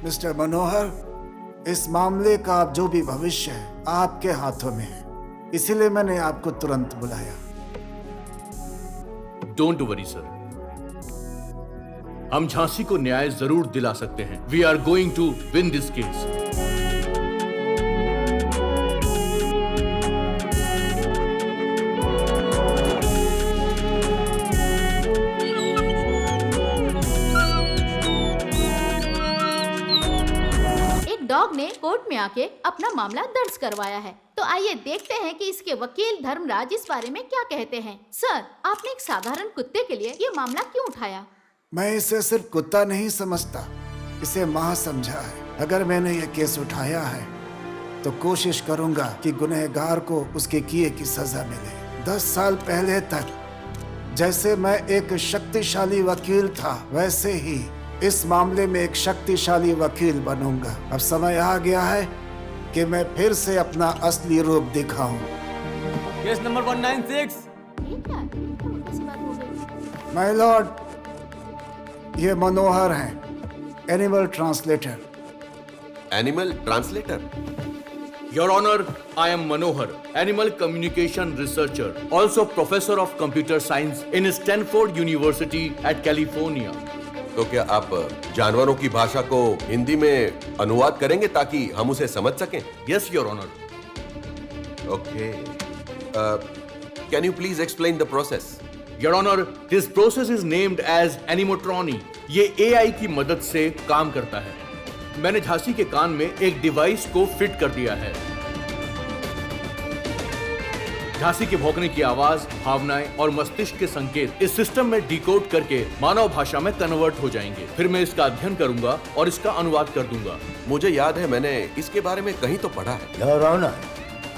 मिस्टर मनोहर, इस मामले का अब जो भी भविष्य है आपके हाथों में है, इसीलिए मैंने आपको तुरंत बुलाया। डोंट वरी सर, हम झांसी को न्याय जरूर दिला सकते हैं। We are going to win this case. Dog ने कोर्ट में आके अपना मामला दर्ज करवाया है, तो आइए देखते हैं कि इसके वकील धर्मराज इस बारे में क्या कहते हैं। सर, आपने एक साधारण कुत्ते के लिए ये मामला क्यों उठाया? मैं इसे सिर्फ कुत्ता नहीं समझता, इसे माँ समझा है। अगर मैंने ये केस उठाया है तो कोशिश करूंगा कि गुनहगार को उसके किए की सजा मिले। 10 साल पहले तक जैसे मैं एक शक्तिशाली वकील था, वैसे ही इस मामले में एक शक्तिशाली वकील बनूंगा। अब समय आ गया है कि मैं फिर से अपना असली रूप दिखाऊं। Case number 196। ये क्या? कैसी बात हो गई? माय लॉर्ड, ये मनोहर हैं, animal translator. Animal translator? Your Honor, I am Manohar, animal communication researcher, also professor of computer science in Stanford University at California. तो क्या आप जानवरों की भाषा को हिंदी में अनुवाद करेंगे ताकि हम उसे समझ सकें? Yes, Your Honor. Okay. Can you please explain the process? Your Honor, this process is named as animatronic. ये AI की मदद से काम करता है। मैंने झांसी के कान में एक डिवाइस को फिट कर दिया है। झांसी के भौंकने की आवाज, भावनाएं और मस्तिष्क के संकेत इस सिस्टम में डिकोड करके मानव भाषा में कन्वर्ट हो जाएंगे। फिर मैं इसका अध्ययन करूंगा और इसका अनुवाद कर दूंगा। मुझे याद है, मैंने इसके बारे में कहीं तो पढ़ा है। Your honour,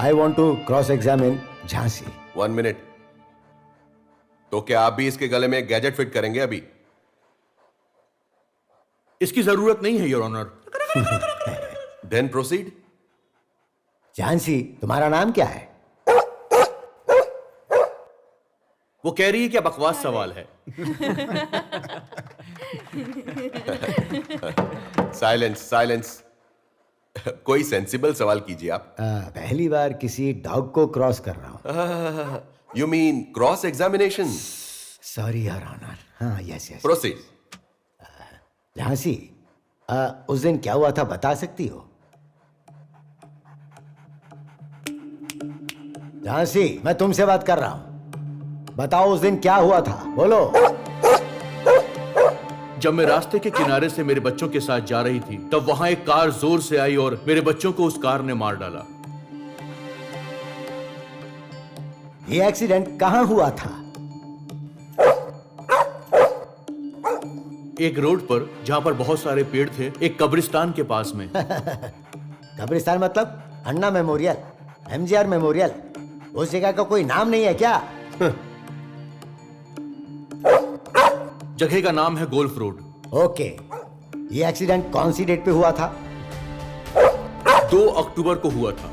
I want to cross examine Jhansi. 1 minute. तो क्या आप भी इसके गले में गैजेट फिट करेंगे अभी? इसकी जरूरत नहीं है, your honour. Then proceed. Jhansi, तुम्हारा नाम क्या है? वो कह रही है क्या बकवास सवाल है। Silence, silence. कोई सेंसिबल सवाल कीजिए आप। पहली बार किसी डॉग को क्रॉस कर रहा हूं। You mean cross examination? Sorry your honour. हाँ, यस यस। प्रोसीड। झांसी, उस दिन क्या हुआ था बता सकती हो? झांसी, मैं तुमसे बात कर रहा हूं। बताओ उस दिन क्या हुआ था, बोलो। जब मैं रास्ते के किनारे से मेरे बच्चों के साथ जा रही थी, तब वहां एक कार जोर से आई और मेरे बच्चों को उस कार ने मार डाला। ये एक्सीडेंट कहां हुआ था? एक रोड पर जहां पर बहुत सारे पेड़ थे, एक कब्रिस्तान के पास में। कब्रिस्तान मतलब अन्ना मेमोरियल, एमजीआर मेमोरियल? उस जगह का कोई नाम नहीं है क्या? जगह का नाम है गोल्फ रोड। ओके। ये एक्सीडेंट कौन सी डेट पे हुआ था? 2 अक्टूबर को हुआ था।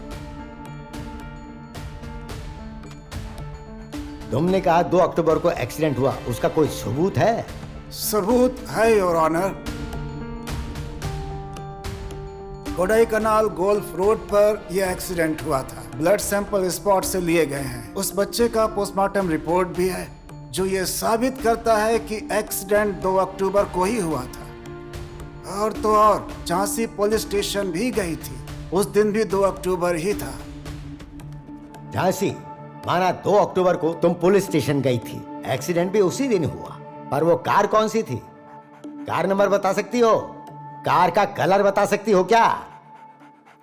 तुमने कहा 2 अक्टूबर को एक्सीडेंट हुआ, उसका कोई सबूत है? सबूत है your honour. Kodaikanal golf road पर यह एक्सीडेंट हुआ था। ब्लड सैंपल स्पॉट से लिए गए हैं। उस बच्चे का पोस्टमार्टम रिपोर्ट भी है जो ये साबित करता है कि एक्सीडेंट 2 अक्टूबर को ही हुआ था। और तो और झांसी पुलिस स्टेशन भी गई थी, उस दिन भी 2 अक्टूबर ही था। झांसी, माना 2 अक्टूबर को तुम पुलिस स्टेशन गई थी, एक्सीडेंट भी उसी दिन हुआ, पर वो कार कौन सी थी? कार नंबर बता सकती हो? कार का कलर बता सकती हो क्या?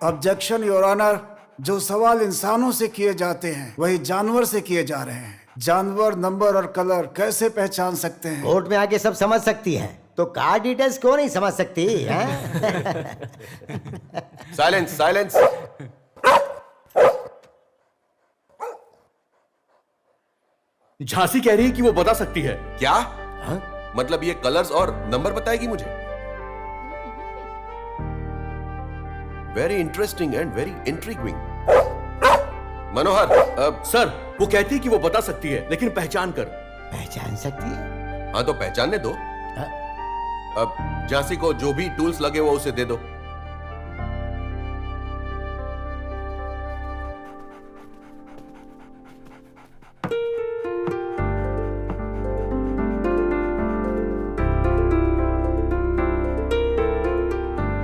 Objection your honour. जो सवाल इंसानों से किए जाते हैं वही जानवर से किए जा रहे हैं। जानवर नंबर और कलर कैसे पहचान सकते हैं? कोर्ट में आके सब समझ सकती है, तो कार डिटेल्स क्यों नहीं समझ सकती? Silence, silence. झांसी कह रही है कि वो बता सकती है। क्या? मतलब ये कलर्स और नंबर बताएगी मुझे? Very interesting and very intriguing. Manohar, sir, वो कहती है कि वो बता सकती है, लेकिन पहचान कर। पहचान सकती है? हाँ तो पहचानने दो। अब झांसी को जो भी टूल्स लगे वो उसे दे दो।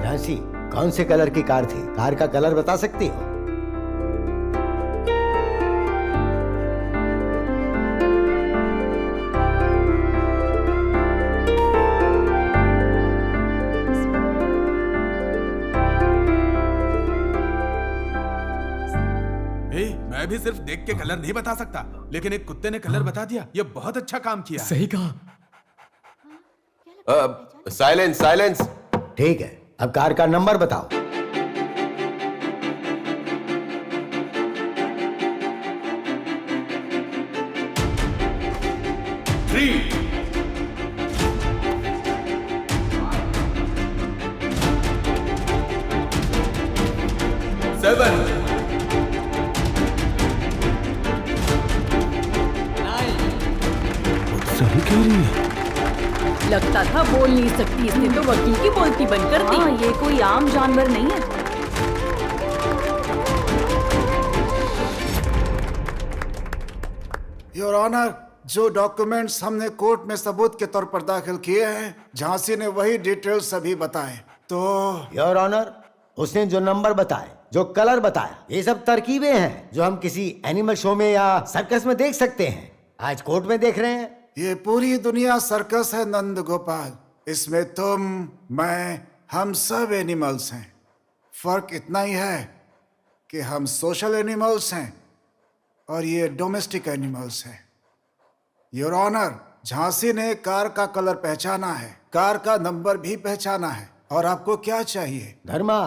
झांसी, कौन से कलर की कार थी? कार का कलर बता सकती हो? मैं भी सिर्फ देख के कलर नहीं बता सकता, लेकिन एक कुत्ते ने कलर बता दिया। ये बहुत अच्छा काम किया। सही कहा। Silence, silence. ठीक है, अब कार का नंबर बताओ। लगता था बोल नहीं सकती, इसने तो वकील की बोलती बंद कर दी। ये कोई आम जानवर नहीं है। योर ऑनर, जो डॉक्यूमेंट्स हमने कोर्ट में सबूत के तौर पर दाखिल किए हैं, झांसी ने वही डिटेल्स सभी बताए। तो योर ऑनर, उसने जो नंबर बताए, जो कलर बताया, ये सब तरकीबें हैं जो हम किसी एनिमल शो में या सर्कस में देख सकते हैं, आज कोर्ट में देख रहे हैं। ये पूरी दुनिया सर्कस है नंद गोपाल। इसमें तुम, मैं, हम सब एनिमल्स हैं। फर्क इतना ही है कि हम सोशल एनिमल्स हैं और ये डोमेस्टिक एनिमल्स हैं। योर ऑनर, झांसी ने कार का कलर पहचाना है, कार का नंबर भी पहचाना है, और आपको क्या चाहिए? धर्मा,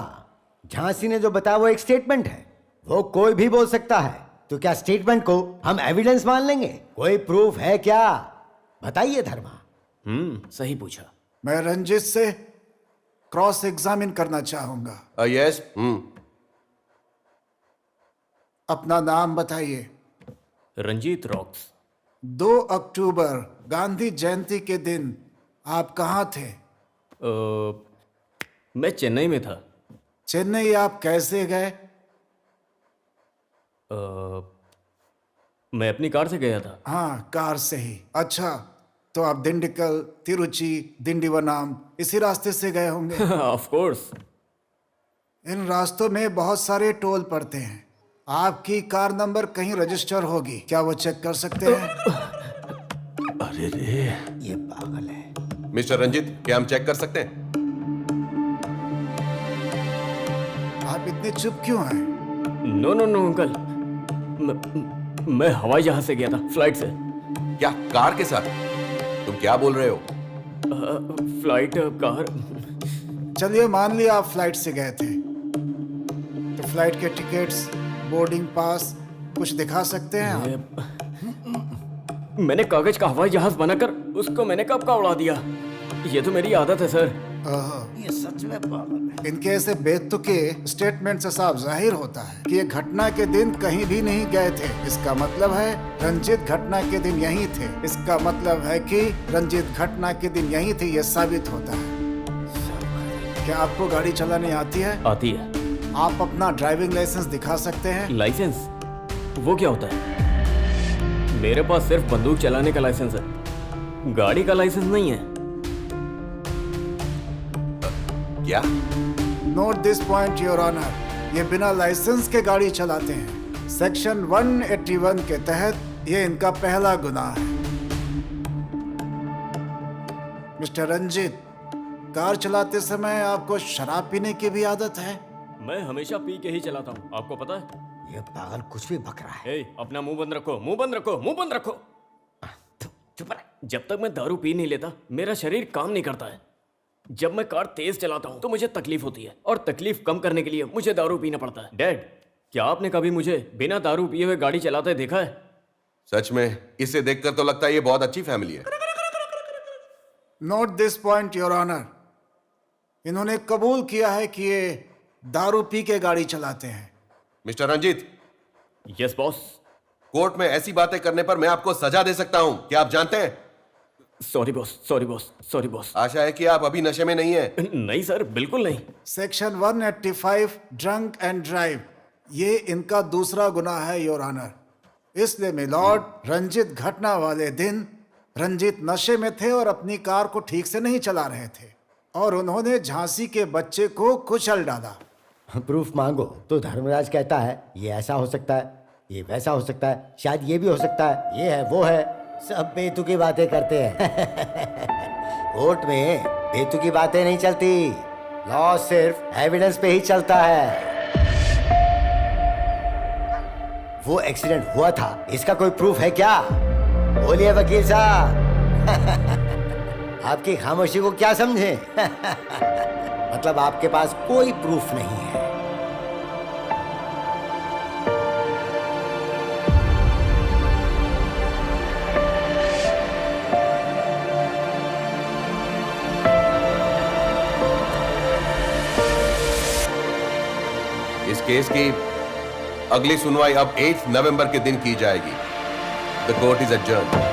झांसी ने जो बताया वो एक स्टेटमेंट है, वो कोई भी बोल सकता है, तो क्या स्टेटमेंट को हम एविडेंस मान लेंगे? कोई प्रूफ है क्या? बताइए धर्मा। सही पूछा। मैं रंजित से क्रॉस एग्जामिन करना चाहूंगा। यस। अपना नाम बताइए। रंजीत रॉक्स। 2 अक्टूबर गांधी जयंती के दिन आप कहाँ थे? मैं चेन्नई में था। चेन्नई आप कैसे गए? मैं अपनी कार से गया था। हाँ, कार से ही। अच्छा, तो आप दिंडीकल, तिरुचि, दिंडीवनम इसी रास्ते से गए होंगे। Of course. इन रास्तों में बहुत सारे टोल पड़ते हैं। आपकी कार नंबर कहीं रजिस्टर होगी, क्या वो चेक कर सकते हैं? अरे रे, ये पागल है। मिस्टर रंजीत, क्या हम चेक कर सकते हैं? आप इतने चुप क्यों हैं? नो नो नो अंकल, मैं हवाई जहाज से गया था, फ्लाइट से। क्या कार के साथ? तुम क्या बोल रहे हो? Flight, car. चलिए मान लिया आप फ्लाइट से गए थे, तो फ्लाइट के टिकट्स, बोर्डिंग पास कुछ दिखा सकते हैं आप? मैंने कागज का हवाई जहाज बनाकर उसको मैंने कब का उड़ा दिया। ये तो मेरी आदत है सर। ये सच में पागल है। इनके ऐसे बेतुके स्टेटमेंट से साफ जाहिर होता है कि ये घटना के दिन कहीं भी नहीं गए थे। इसका मतलब है रंजीत घटना के दिन यहीं थे। इसका मतलब है कि रंजीत घटना के दिन यहीं थे। ये साबित होता है। क्या आपको गाड़ी चलानी आती है? आती है। आप अपना ड्राइविंग लाइसेंस दिखा सकते हैं? लाइसेंस? वो क्या होता है? मेरे पास सिर्फ बंदूक चलाने का लाइसेंस है, गाड़ी का लाइसेंस नहीं है। क्या? Note this point your honour, ये बिना लाइसेंस के गाड़ी चलाते हैं। सेक्शन 181 के तहत ये इनका पहला गुनाह है। मिस्टर रंजीत, कार चलाते समय आपको शराब पीने की भी आदत है? मैं हमेशा पी के ही चलाता हूँ, आपको पता है। ये पागल कुछ भी बक रहा है। अपना मुंह बंद रखो, मुंह बंद रखो, मुंह बंद रखो। चुप रह। जब तक मैं दारू पी नहीं लेता मेरा शरीर काम नहीं करता है। जब मैं कार तेज चलाता हूँ तो मुझे तकलीफ होती है, और तकलीफ कम करने के लिए मुझे दारू पीना पड़ता है। डैड, क्या आपने कभी मुझे बिना दारू पिए हुए गाड़ी चलाते देखा है? सच में इसे देखकर तो लगता है ये बहुत अच्छी फैमिली है। Note this point your honour, इन्होंने कबूल किया है कि ये दारू पी के गाड़ी चलाते हैं। Mister Ranjit. Yes boss. Court में ऐसी बातें करने पर मैं आपको सजा दे सकता हूं, क्या आप जानते हैं? Sorry boss, sorry boss, sorry boss. आशा है कि आप अभी नशे में नहीं हैं। नहीं सर, बिल्कुल नहीं। सेक्शन 185 ड्रंक एंड ड्राइव, ये इनका दूसरा गुनाह है योर ऑनर। इसलिए मिलॉर्ड, रंजीत घटना वाले दिन रंजीत नशे में थे और अपनी कार को ठीक से नहीं चला रहे थे, और उन्होंने झांसी के बच्चे को कुचल डाला। प्रूफ मांगो तो धर्मराज कहता है ये ऐसा हो सकता है, ये वैसा हो सकता है, शायद ये भी हो सकता है, ये है वो है, सब बेतुकी बातें करते हैं। कोर्ट में बेतुकी बातें नहीं चलती, लॉ सिर्फ एविडेंस पे ही चलता है। वो एक्सीडेंट हुआ था, इसका कोई प्रूफ है क्या? बोलिए वकील साहब। आपकी खामोशी को क्या समझे? मतलब आपके पास कोई प्रूफ नहीं है। इस केस की अगली सुनवाई अब 8 नवंबर के दिन की जाएगी। The court is adjourned.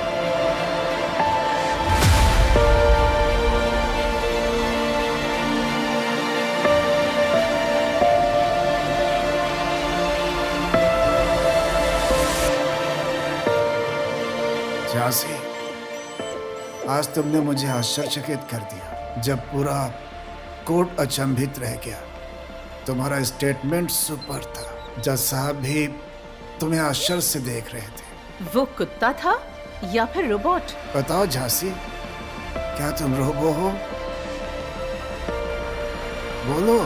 Jhansi, आज तुमने मुझे आश्चर्यचकित कर दिया। जब पूरा कोर्ट अचंभित रह गया। तुम्हारा स्टेटमेंट सुपर था। जज साहब भी तुम्हें आश्चर्य से देख रहे थे। वो कुत्ता था या फिर रोबोट? बताओ झांसी, क्या तुम रोबो हो? बोलो।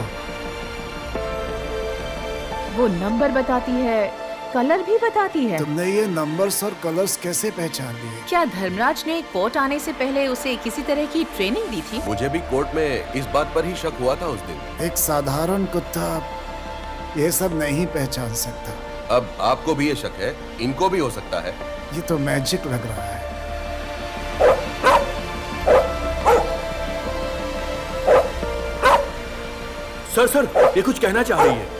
वो नंबर बताती है, कलर भी बताती है। तुमने ये नंबर्स और कलर्स कैसे पहचान लिए? क्या धर्मराज ने कोर्ट आने से पहले उसे किसी तरह की ट्रेनिंग दी थी? मुझे भी कोर्ट में इस बात पर ही शक हुआ था उस दिन। एक साधारण कुत्ता ये सब नहीं पहचान सकता। अब आपको भी ये शक है, इनको भी हो सकता है। ये तो मैजिक लग रहा है। सर ये कुछ कहना चाह रही है।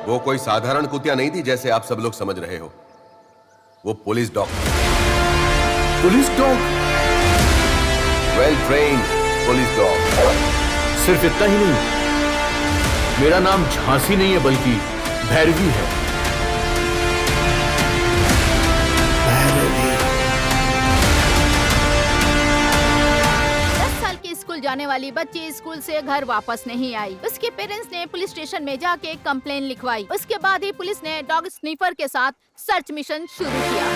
वो कोई साधारण कुतिया नहीं थी जैसे आप सब लोग समझ रहे हो। वो police dog. Police dog? Well trained police dog. सिर्फ इतना ही नहीं, मेरा नाम झांसी नहीं है बल्कि भैरवी है। भैरवी। 10 साल की स्कूल जाने वाली बच्ची स्कूल से घर वापस नहीं आई। उसके पेरेंट्स ने पुलिस स्टेशन में जाके कंप्लेन लिखवाई। उसके बाद ही पुलिस ने डॉग स्निफर के साथ सर्च मिशन शुरू किया।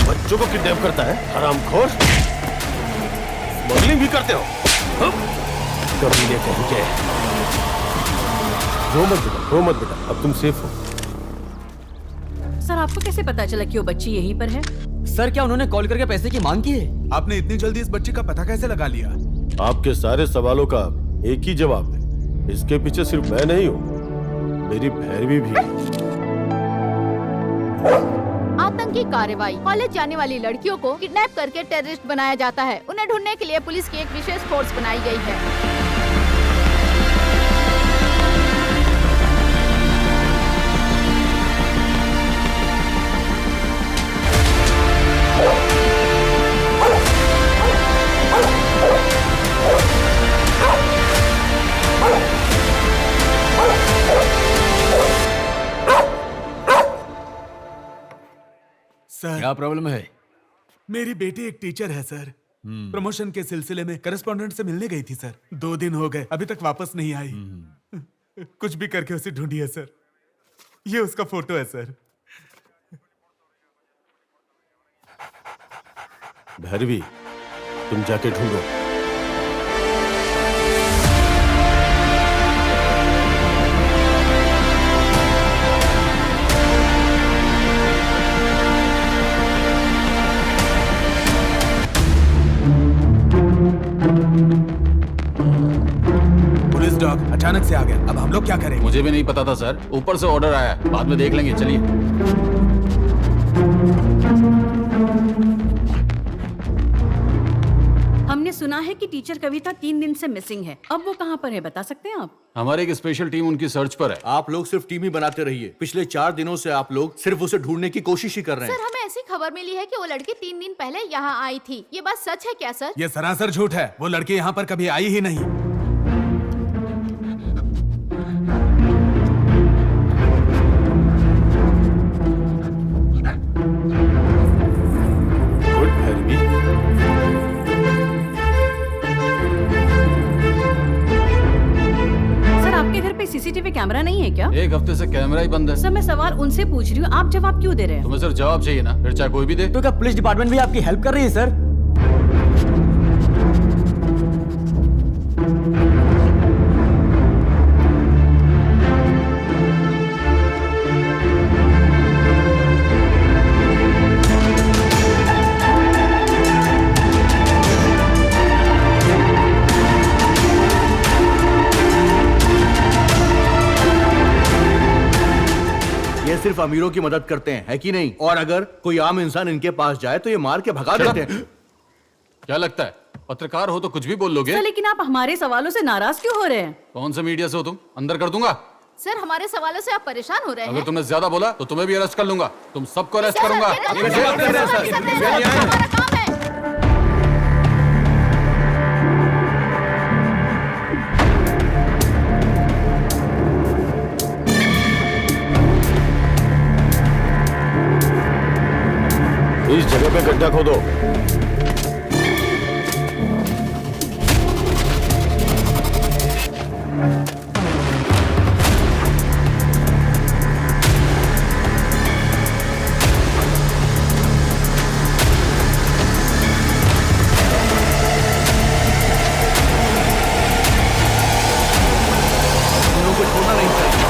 बच्चों को किडनैप करता है, हरामखोर। स्मगलिंग भी करते हो। कमीने कहीं के। रो मत बेटा, अब तुम सेफ हो। सर, आपको कैसे पता चला कि वो बच्ची यहीं पर है? सर, क्या उन्होंने कॉल करके पैसे की मांग की है? आपने इतनी जल्दी इस बच्ची का पता कैसे लगा लिया? आपके सारे सवालों का एक ही जवाब है। इसके पीछे सिर्फ मैं नहीं हूँ, मेरी भैरवी भी है। आतंकी कार्रवाई। कॉलेज जाने वाली लड़कियों को किडनैप करके टेररिस्ट बनाया जाता है। उन्हें ढूंढने के लिए पुलिस की एक विशेष फोर्स बनाई गई है। सर, क्या प्रॉब्लम है? मेरी बेटी एक टीचर है सर। प्रमोशन के सिलसिले में करस्पॉन्डेंट से मिलने गई थी सर। 2 दिन हो गए, अभी तक वापस नहीं आई। कुछ भी करके उसे ढूंढिए सर। ये उसका फोटो है सर। भैरवी, तुम जाके ढूंढो। पुलिस डॉग अचानक से आ गया। अब हम लोग क्या करें? मुझे भी नहीं पता था सर, ऊपर से ऑर्डर आया, बाद में देख लेंगे। चलिए। हमने सुना है कि टीचर कविता 3 दिन से मिसिंग है। अब वो कहाँ पर है, बता सकते हैं आप? हमारी एक स्पेशल टीम उनकी सर्च पर है। आप लोग सिर्फ टीम ही बनाते रहिए। पिछले 4 दिनों से आप लोग सिर्फ उसे ढूंढने की कोशिश ही कर रहे हैं। सर, हमें ऐसी खबर मिली है कि वो लड़की 3 दिन पहले यहाँ आई थी। ये बात सच है क्या सर? ये सरासर झूठ है। वो लड़की यहाँ पर कभी आई ही नहीं। कैमरा नहीं है क्या? एक हफ्ते से कैमरा ही बंद है। सर मैं सवाल उनसे पूछ रही हूँ, आप जवाब क्यों दे रहे हैं? तुम्हें सिर्फ जवाब चाहिए ना, फिर चाहे कोई भी दे। तो क्या पुलिस डिपार्टमेंट भी आपकी हेल्प कर रही है सर? ये सिर्फ अमीरों की मदद करते हैं, है कि नहीं? और अगर कोई आम इंसान इनके पास जाए तो ये मार के भगा देते हैं। क्या लगता है पत्रकार हो तो कुछ भी बोल लोगे? सर लेकिन आप हमारे सवालों से नाराज क्यों हो रहे हैं? कौन से मीडिया से हो तुम? अंदर कर दूंगा। सर हमारे सवालों से आप परेशान हो रहे अगर हैं? तुमने ज्यादा बोला तो तुम्हें भी अरेस्ट कर लूंगा। तुम सबको अरेस्ट सर, करूंगा। ये गलत है, हमारा काम है। इस जगह पे गड्ढा खोदो। लोगों को छोड़ना नहीं चाहिए।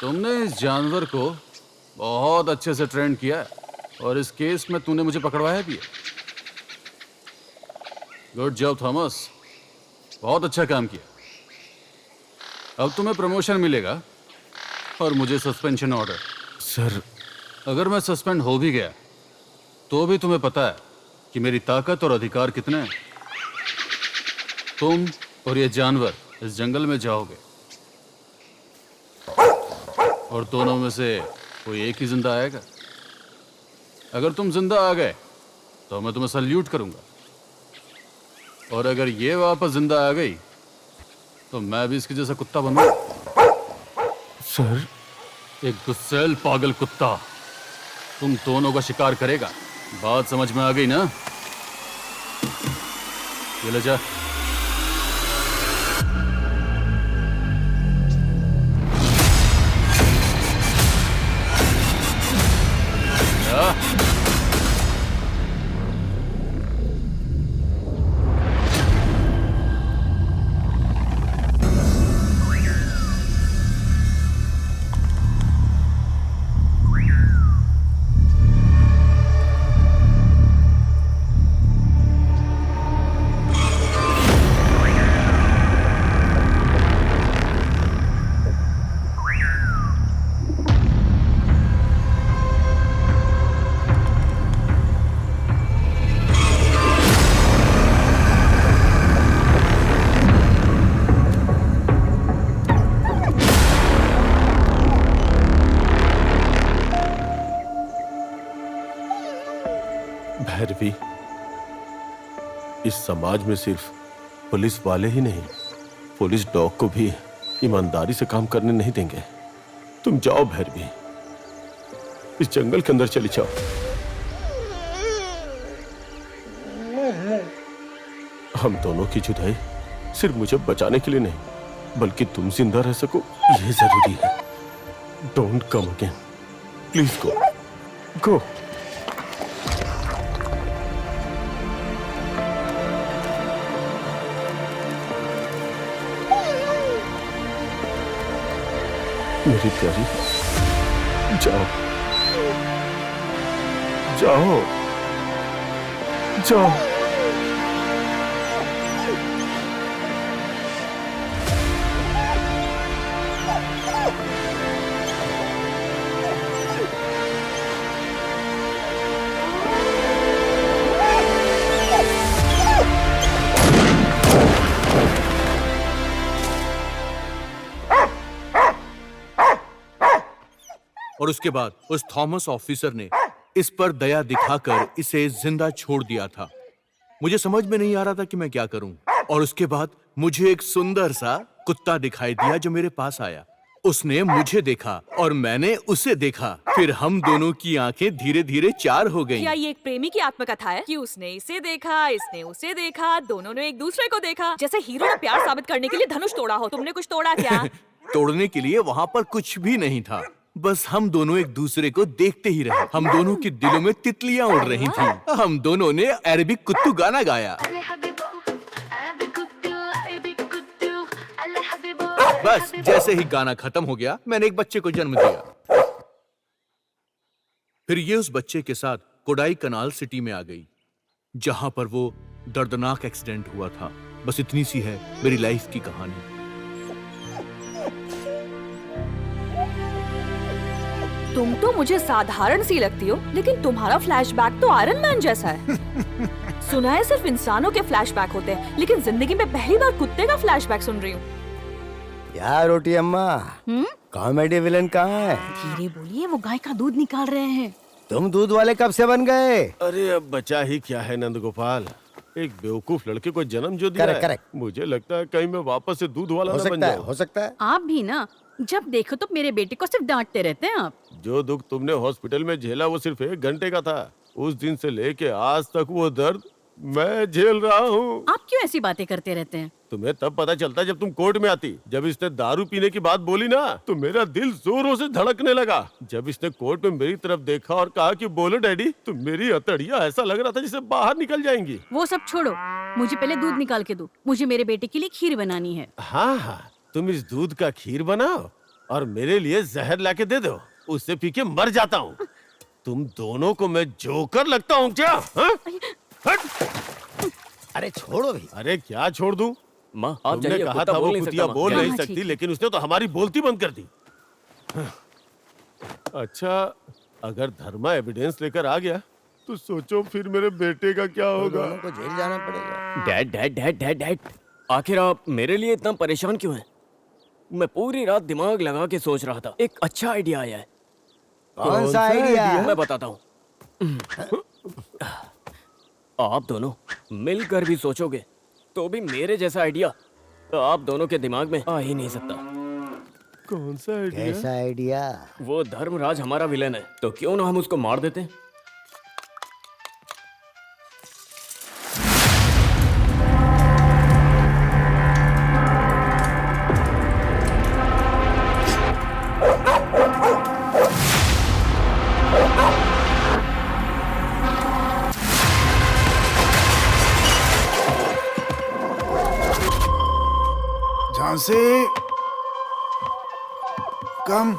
तुमने इस जानवर को बहुत अच्छे से ट्रेन किया है और इस केस में तूने मुझे पकड़वाया भी है। गुड जॉब थॉमस, बहुत अच्छा काम किया। अब तुम्हें प्रमोशन मिलेगा और मुझे सस्पेंशन ऑर्डर। सर अगर मैं सस्पेंड हो भी गया तो भी तुम्हें पता है कि मेरी ताकत और अधिकार कितने हैं। तुम और ये जानवर इस जंगल में जाओगे और दोनों में से कोई एक ही जिंदा आएगा। अगर तुम जिंदा आ गए तो मैं तुम्हें सल्यूट करूंगा और अगर ये वापस जिंदा आ गई तो मैं भी इसके जैसा कुत्ता बनूंगा। सर एक गुस्सैल पागल कुत्ता तुम दोनों का शिकार करेगा। बात समझ में आ गई ना? ये ले जा। भैरवी, इस समाज में सिर्फ पुलिस वाले ही नहीं, पुलिस डॉग को भी ईमानदारी से काम करने नहीं देंगे। तुम जाओ भैरवी, इस जंगल के अंदर चली जाओ। हम दोनों की जुदाई सिर्फ मुझे बचाने के लिए नहीं, बल्कि तुम जिंदा रह सको ये जरूरी है। Don't come again, please go go. मेरी प्यारी, जाओ जाओ जाओ। और उसके बाद उस थॉमस ऑफिसर ने इस पर दया दिखाकर इसे जिंदा छोड़ दिया था। मुझे समझ में नहीं आ रहा था कि मैं क्या करूं। और उसके बाद मुझे एक सुंदर सा कुत्ता दिखाई दिया जो मेरे पास आया। उसने मुझे देखा और मैंने उसे देखा, फिर हम दोनों की आंखें धीरे धीरे चार हो गईं। क्या ये एक प्रेमी की आत्मकथा है कि उसने इसे देखा, इसने उसे देखा, दोनों ने एक दूसरे को देखा, जैसे हीरो ने प्यार साबित करने के लिए धनुष तोड़ा हो। तुमने कुछ तोड़ा क्या? तोड़ने के लिए वहाँ पर कुछ भी नहीं था, बस हम दोनों एक दूसरे को देखते ही रहे। हम दोनों के दिलों में तितलियां उड़ रही थीं। हम दोनों ने अरबिक कुत्तू गाना गाया। बस जैसे ही गाना खत्म हो गया, मैंने एक बच्चे को जन्म दिया। फिर ये उस बच्चे के साथ कोडाई कनाल सिटी में आ गई, जहां पर वो दर्दनाक एक्सीडेंट हुआ था। बस इतनी सी है मेरी लाइफ की कहानी। तुम तो मुझे साधारण सी लगती हो, लेकिन तुम्हारा फ्लैशबैक तो आयरन मैन जैसा है। सुना है सिर्फ इंसानों के फ्लैशबैक होते हैं, लेकिन जिंदगी में पहली बार कुत्ते का फ्लैशबैक सुन रही हूँ। यार रोटी अम्मा, कॉमेडी विलन कहाँ है? धीरे बोलिए, वो गाय का दूध निकाल रहे हैं। तुम दूध वाले कब से बन गए? अरे अब बचा ही क्या है नंद गोपाल, एक बेवकूफ लड़के को जन्म जो दिया है, मुझे लगता है कहीं मैं वापस से दूध वाला ना बन जाऊं। हो सकता है। आप भी ना, जब देखो तो मेरे बेटे को सिर्फ डांटते रहते हैं आप। जो दुख तुमने हॉस्पिटल में झेला वो सिर्फ 1 घंटे का था। उस दिन से लेके आज तक वो दर्द मैं झेल रहा हूँ। आप क्यों ऐसी बातें करते रहते हैं? तुम्हें तब पता चलता जब तुम कोर्ट में आती। जब इसने दारू पीने की बात बोली ना, तो मेरा दिल जोरों से धड़कने लगा। जब इसने कोर्ट में मेरी तरफ देखा और कहा कि बोलो डैडी, तो मेरी हथेलियां ऐसा लग रहा था जैसे बाहर निकल जाएंगी। वो सब छोड़ो, मुझे पहले दूध निकाल के दो। मुझे मेरे बेटे के लिए खीर बनानी है। हाँ हाँ, तुम इस दूध का खीर बनाओ और मेरे लिए जहर लाके दे दो, उससे पी के मर जाता हूँ। तुम दोनों को मैं जोकर लगता हूँ क्या? अरे छोड़ो भी। अरे क्या छोड़ दूं? माँ आप तुमने कहा था वो कुतिया बोल नहीं सकती, लेकिन उसने तो हमारी बोलती बंद कर दी। अच्छा, अगर धर्मा एविडेंस लेकर आ गया तो सोचो फिर मेरे बेटे का क्या होगा? दोनों को जेल जाना पड़ेगा। Dad dad dad dad dad, आखिर आप मेरे लिए इतना परेशान क्यों हैं? मैं पूरी रात दिमाग लगा के सोच रहा था, एक अच्छा आइडिया आया है। कौन सा आइडिया? मैं बताता हूँ। आप दोनों मिलकर भी सोचोगे तो भी मेरे जैसा आइडिया तो आप दोनों के दिमाग में आ ही नहीं सकता। कौन सा आइडिया? कैसा आइडिया? वो धर्मराज हमारा विलेन है, तो क्यों ना हम उसको मार देते? झांसी, कम।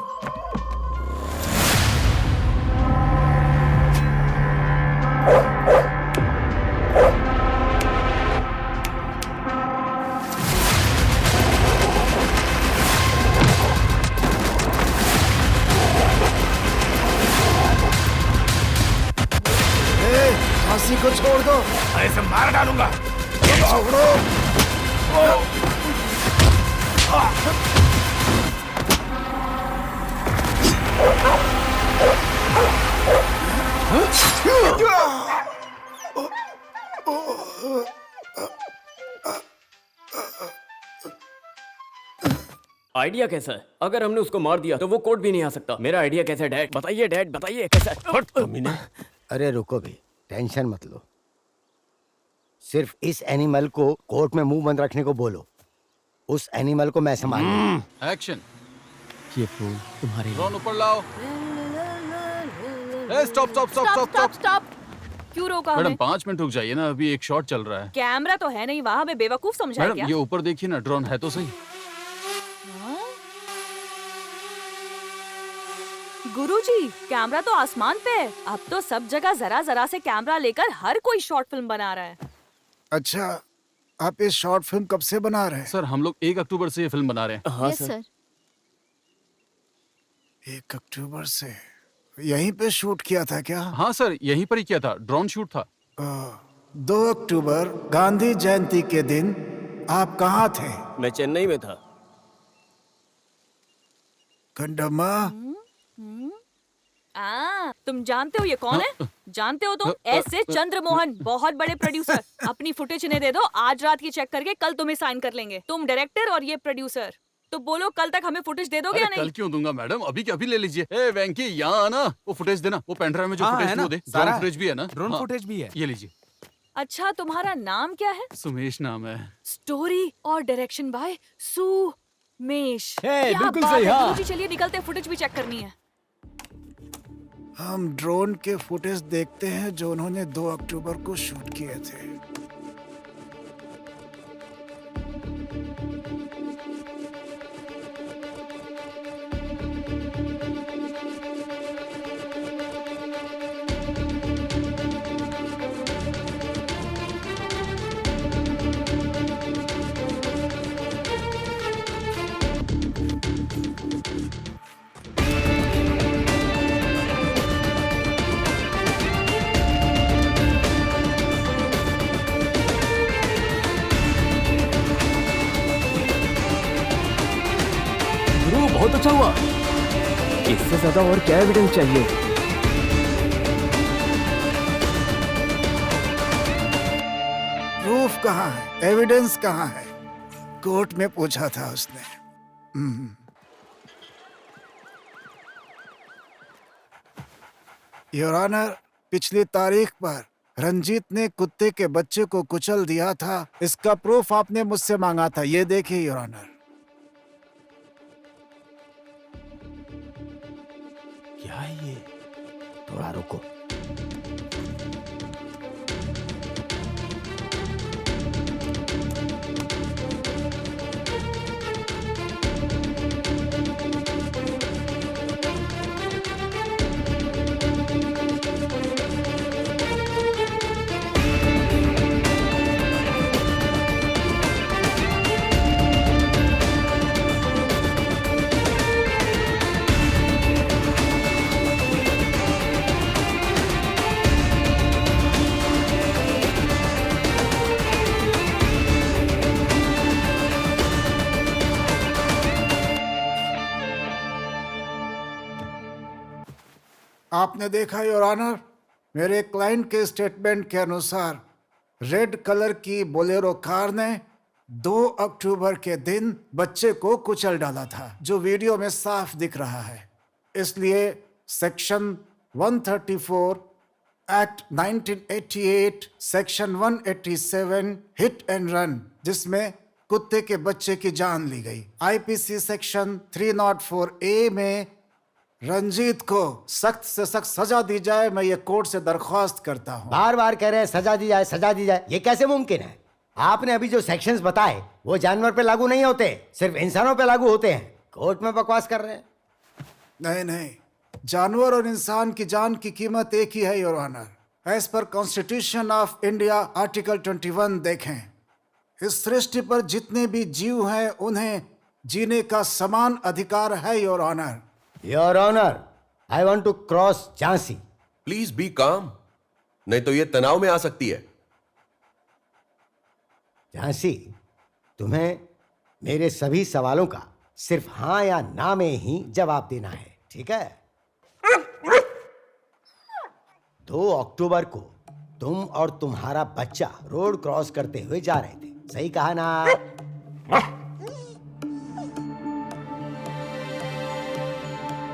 झांसी को छोड़ दो, ऐसे मार डालूंगा। छोड़ो। आइडिया कैसा है? अगर हमने उसको मार दिया तो वो कोर्ट भी नहीं आ सकता। मेरा आइडिया कैसा है डैड? बताइए डैड, बताइए कैसा है? अरे रुको भी, टेंशन मत लो। सिर्फ इस एनिमल को कोर्ट में मुंह बंद रखने को बोलो। उस एनिमल को मैं संभालूंगा। एक्शन। ये फूल तुम्हारे लिए। ड्रोन ऊपर लाओ। Stop stop stop stop stop stop. क्यों रोका मैडम हमें? 5 मिनट रुक जाइए ना, अभी एक शॉट चल रहा है। कैमरा तो है नहीं वहाँ, हमें बेवकूफ समझा है मैडम क्या? ये ऊपर देखिए ना, ड्रोन है तो सही। गुरुजी, कैमरा तो आसमान पे है। अब तो सब जगह जरा जरा से कैमरा लेकर हर कोई शॉर्ट फिल्म बना रहा है। अच्छा, आप ये शॉर्ट फिल्म कब से बना रहे हैं? सर हम लोग 1 अक्टूबर से ये फिल्म बना रहे हैं। हाँ यस सर। 1 अक्टूबर से यहीं पे शूट किया था क्या? हाँ सर, यहीं पर ही किया था, ड्रोन शूट था। 2 अक्टूबर गांधी जयंती के दिन आप कहाँ थे? मैं चेन्नई में था। कंडम्मा, तुम जानते हो ये कौन है? जानते हो तुम? ऐसे चंद्रमोहन, बहुत बड़े प्रोड्यूसर। अपनी फुटेज इन्हें दे दो, आज रात की चेक करके कल तुम्हें साइन कर लेंगे। तुम डायरेक्टर और ये प्रोड्यूसर। तो बोलो कल तक हमें फुटेज दे दोगे अरे या नहीं? कल क्यों दूंगा मैडम, अभी के अभी ले लीजिए। ए वेंकी, यहाँ आना, वो फुटेज देना, वो पेनड्राइव में जो हाँ, फुटेज है थी वो ना, दे। सारा ड्रोन है। फुटेज भी है ना? ड्रोन हाँ, फुटेज भी है। ये लीजिए। अच्छा, तुम्हारा नाम क्या है? सुमेश नाम है। स्टोरी और डायरेक्शन बाय सुमेश। हे, क्या बिल्कुल बात सही, है। हाँ। गुरुजी, चलिए निकलते हैं, फुटेज भी चेक करनी है। हम ड्रोन के फुटेज देखते हैं जो उन्होंने 2 अक्टूबर को शूट किए थे। गुरु बहुत अच्छा हुआ। इससे ज्यादा और क्या एविडेंस चाहिए? प्रूफ कहाँ है? एविडेंस कहाँ है? कोर्ट में पूछा था उसने। योर ऑनर, पिछली तारीख पर रंजीत ने कुत्ते के बच्चे को कुचल दिया था। इसका प्रूफ आपने मुझसे मांगा था। ये देखिए योर ऑनर। क्या है ये? थोड़ा रुको। आपने देखा योर ऑनर, मेरे क्लाइंट के स्टेटमेंट के अनुसार रेड कलर की बोलेरो कार ने 2 अक्टूबर के दिन बच्चे को कुचल डाला था, जो वीडियो में साफ दिख रहा है। इसलिए section 134 act 1988, section 187 hit and run, जिसमें कुत्ते के बच्चे की जान ली गई, आईपीसी सेक्शन 304A में रंजीत को सख्त से सख्त सजा दी जाए। मैं ये कोर्ट से दरख्वास्त करता हूँ। बार बार कह रहे हैं सजा दी जाए, सजा दी जाए। ये कैसे मुमकिन है? आपने अभी जो सेक्शंस बताए वो जानवर पे लागू नहीं होते, सिर्फ इंसानों पे लागू होते हैं। कोर्ट में बकवास कर रहे हैं। नहीं नहीं, जानवर और इंसान की जान की कीमत एक ही है your honour. As per constitution of India article 21 देखें, इस सृष्टि पर जितने भी जीव हैं उन्हें जीने का समान अधिकार है your honour. Your honour, I want to cross Jhansi. Please be calm, नहीं तो ये तनाव में आ सकती है। झांसी, तुम्हें मेरे सभी सवालों का सिर्फ हाँ या ना में ही जवाब देना है, ठीक है? 2 अक्टूबर को तुम और तुम्हारा बच्चा रोड क्रॉस करते हुए जा रहे थे, सही कहा ना?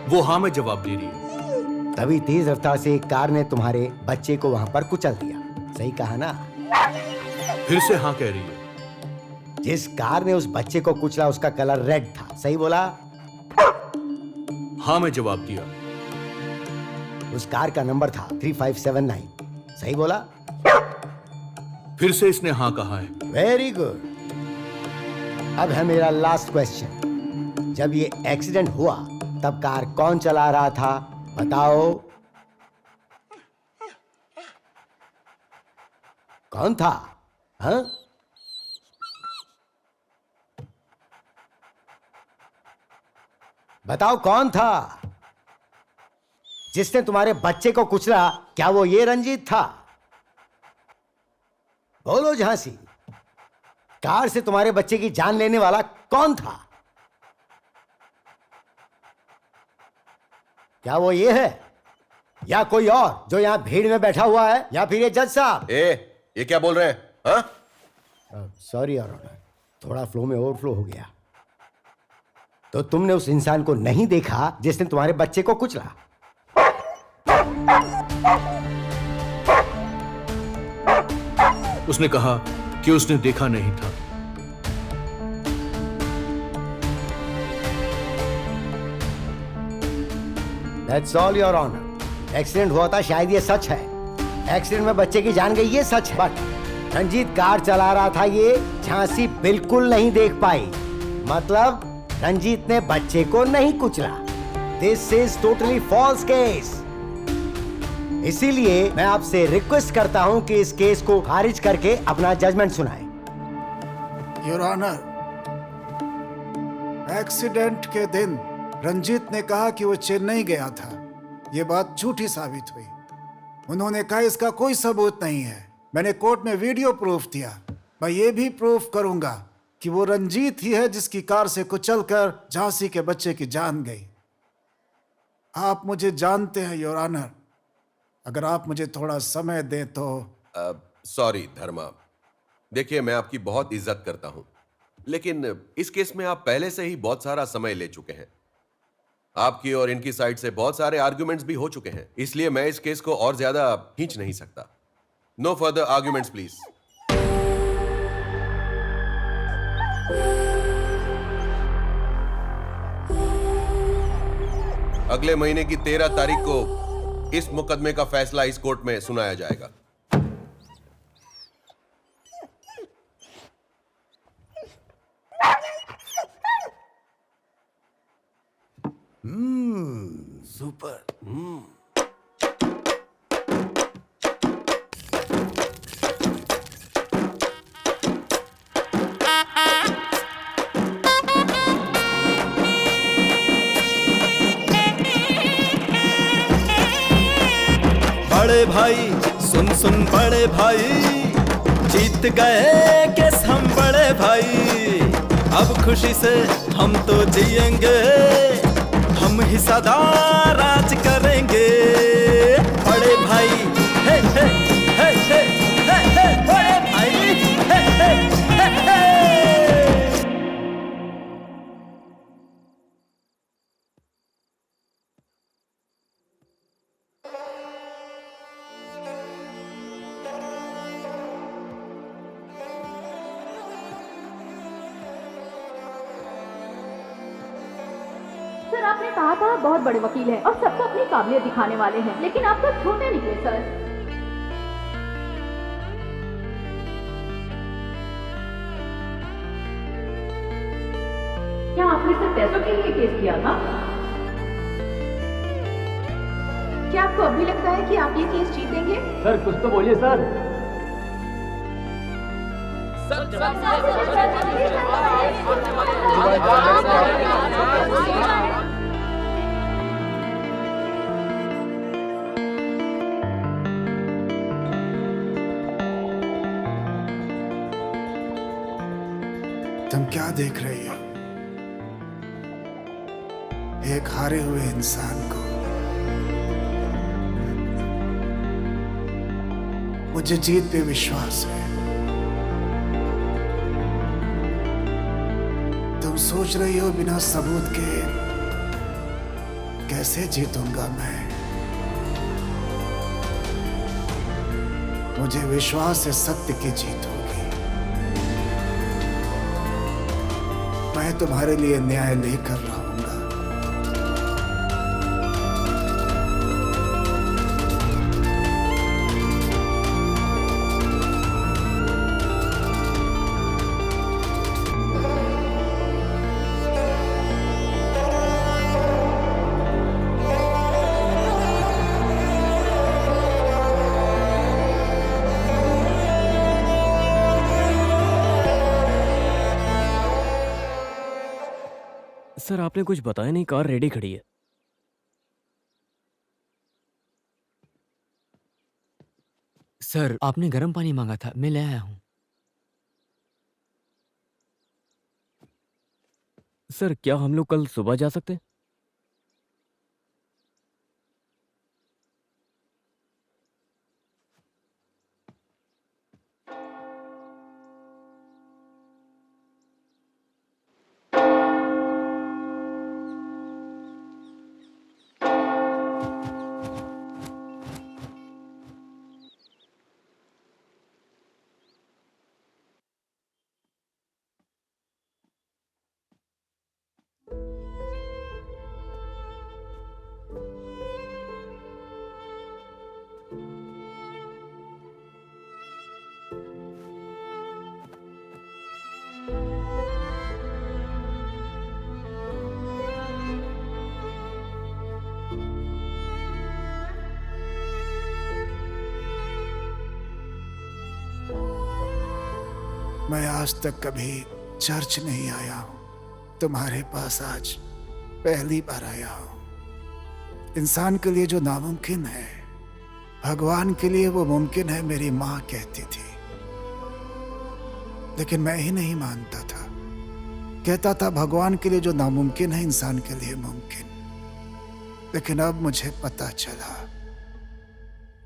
वो हाँ में जवाब दे रही है। तभी तेज रफ्तार से एक कार ने तुम्हारे बच्चे को वहां पर कुचल दिया, सही कहा ना? फिर से हाँ कह रही है। जिस कार ने उस बच्चे को कुचला उसका कलर रेड था, सही बोला? हाँ में जवाब दिया। उस कार का नंबर था 3579, सही बोला? फिर से इसने हाँ कहा है। Very good. अब है मेरा लास्ट क्वेश्चन। जब ये एक्सीडेंट हुआ तब कार कौन चला रहा था, बताओ? कौन था? हाँ? बताओ कौन था जिसने तुम्हारे बच्चे को कुचला? क्या वो ये रंजीत था? बोलो झांसी, कार से तुम्हारे बच्चे की जान लेने वाला कौन था? क्या वो ये है या कोई और जो यहां भीड़ में बैठा हुआ है, या फिर ये जज साहब? ये क्या बोल रहे हैं? हाँ? सॉरी योर ऑनर, थोड़ा फ्लो में ओवरफ्लो हो गया। तो तुमने उस इंसान को नहीं देखा जिसने तुम्हारे बच्चे को कुचला। उसने कहा कि उसने देखा नहीं था। That's all, Your Honor. Accident हुआ था, शायद ये सच है। एक्सीडेंट में बच्चे की जान गई, ये सच है। बट रंजीत कार चला रहा था, ये झांसी बिल्कुल नहीं देख पाई। मतलब रंजीत ने बच्चे को नहीं कुचला। This is totally false case. इसीलिए मैं आपसे रिक्वेस्ट करता हूं कि इस केस को खारिज करके अपना जजमेंट सुनाएं। योर ऑनर, एक्सीडेंट के दिन रंजीत ने कहा कि वो चेन्नई गया था। ये बात झूठी साबित हुई। उन्होंने कहा इसका कोई सबूत नहीं है। मैंने कोर्ट में वीडियो प्रूफ दिया। मैं ये भी प्रूफ करूंगा कि वो रंजीत ही है जिसकी कार से कुचलकर झांसी के बच्चे की जान गई। आप मुझे जानते हैं योर ऑनर। अगर आप मुझे थोड़ा समय दें तो। सॉरी धर्मा, देखिए मैं आपकी बहुत इज्जत करता हूं, लेकिन इस केस में आप पहले से ही बहुत सारा समय ले चुके हैं। आपकी और इनकी साइड से बहुत सारे आर्गुमेंट्स भी हो चुके हैं, इसलिए मैं इस केस को और ज्यादा खींच नहीं सकता। No further arguments please. अगले महीने की 13 तारीख को इस मुकदमे का फैसला इस कोर्ट में सुनाया जाएगा। सुपर। बड़े भाई सुन सुन बड़े भाई, जीत गए केस हम बड़े भाई। अब खुशी से हम तो जिएंगे, हम ही सदा राज करेंगे। बड़े भाई हे हे हे हे हे हे, बड़े भाई हे हे हे हे। सर आपने कहा था बहुत बड़े वकील हैं और सबको अपनी काबिलियत दिखाने वाले हैं, लेकिन आप तो छोटे निकले सर। क्या आपने सिर्फ पैसों के लिए केस किया था? क्या आपको अभी लगता है कि आप ये केस जीतेंगे? सर कुछ तो बोलिए सर। तुम क्या देख रही हो? एक हारे हुए इंसान को। मुझे जीत पे विश्वास है। तुम सोच रही हो बिना सबूत के कैसे जीतूंगा मैं? मुझे विश्वास है सत्य की जीत होगी। मैं तुम्हारे लिए न्याय लेकर रहूंगा। सर आपने कुछ बताया नहीं, कार रेडी खड़ी है। सर आपने गर्म पानी मांगा था, मैं ले आया हूँ। सर क्या हम लोग कल सुबह जा सकते हैं? मैं आज तक कभी चर्च नहीं आया हूं। तुम्हारे पास आज पहली बार आया हूं। इंसान के लिए जो नामुमकिन है, भगवान के लिए वो मुमकिन है, मेरी माँ कहती थी। लेकिन मैं ही नहीं मानता था। कहता था भगवान के लिए जो नामुमकिन है, इंसान के लिए मुमकिन। लेकिन अब मुझे पता चला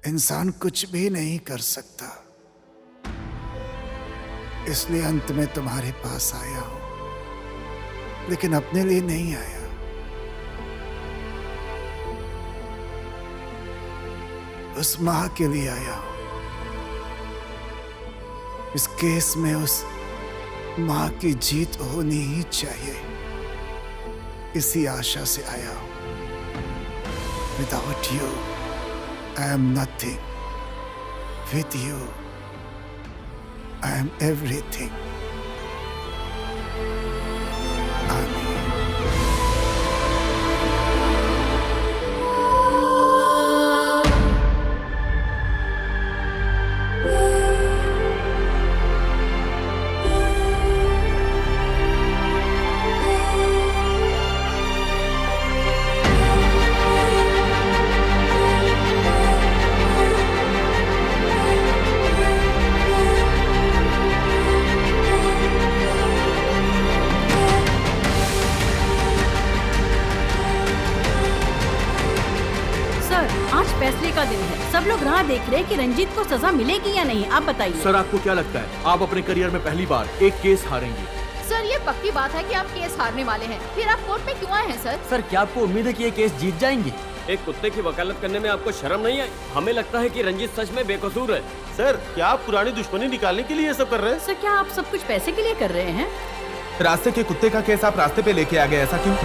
इंसान कुछ भी नहीं कर सकता। इसलिए अंत में तुम्हारे पास आया हूं, लेकिन अपने लिए नहीं आया। उस मां के लिए आया हूं। इस केस में उस मां की जीत होनी ही चाहिए, इसी आशा से आया हूं। Without you I am nothing, with you I am everything. फैसले का दिन है। सब लोग राह देख रहे हैं कि रंजीत को सजा मिलेगी या नहीं। आप बताइए। सर, आपको क्या लगता है आप अपने करियर में पहली बार एक केस हारेंगे? सर, ये पक्की बात है कि आप केस हारने वाले हैं। फिर आप कोर्ट में क्यों आए हैं सर? सर, क्या आपको उम्मीद है कि ये केस जीत जाएंगे? एक कुत्ते की वकालत करने में आपको शर्म नहीं आई? हमें लगता है कि रंजीत सच में बेकसूर है। सर, क्या आप पुरानी दुश्मनी निकालने के लिए ये सब कर रहे हैं? सर, क्या आप सब कुछ पैसे के लिए कर रहे हैं? रास्ते के कुत्ते का केस आप रास्ते पे लेके आ गए, ऐसा क्यों?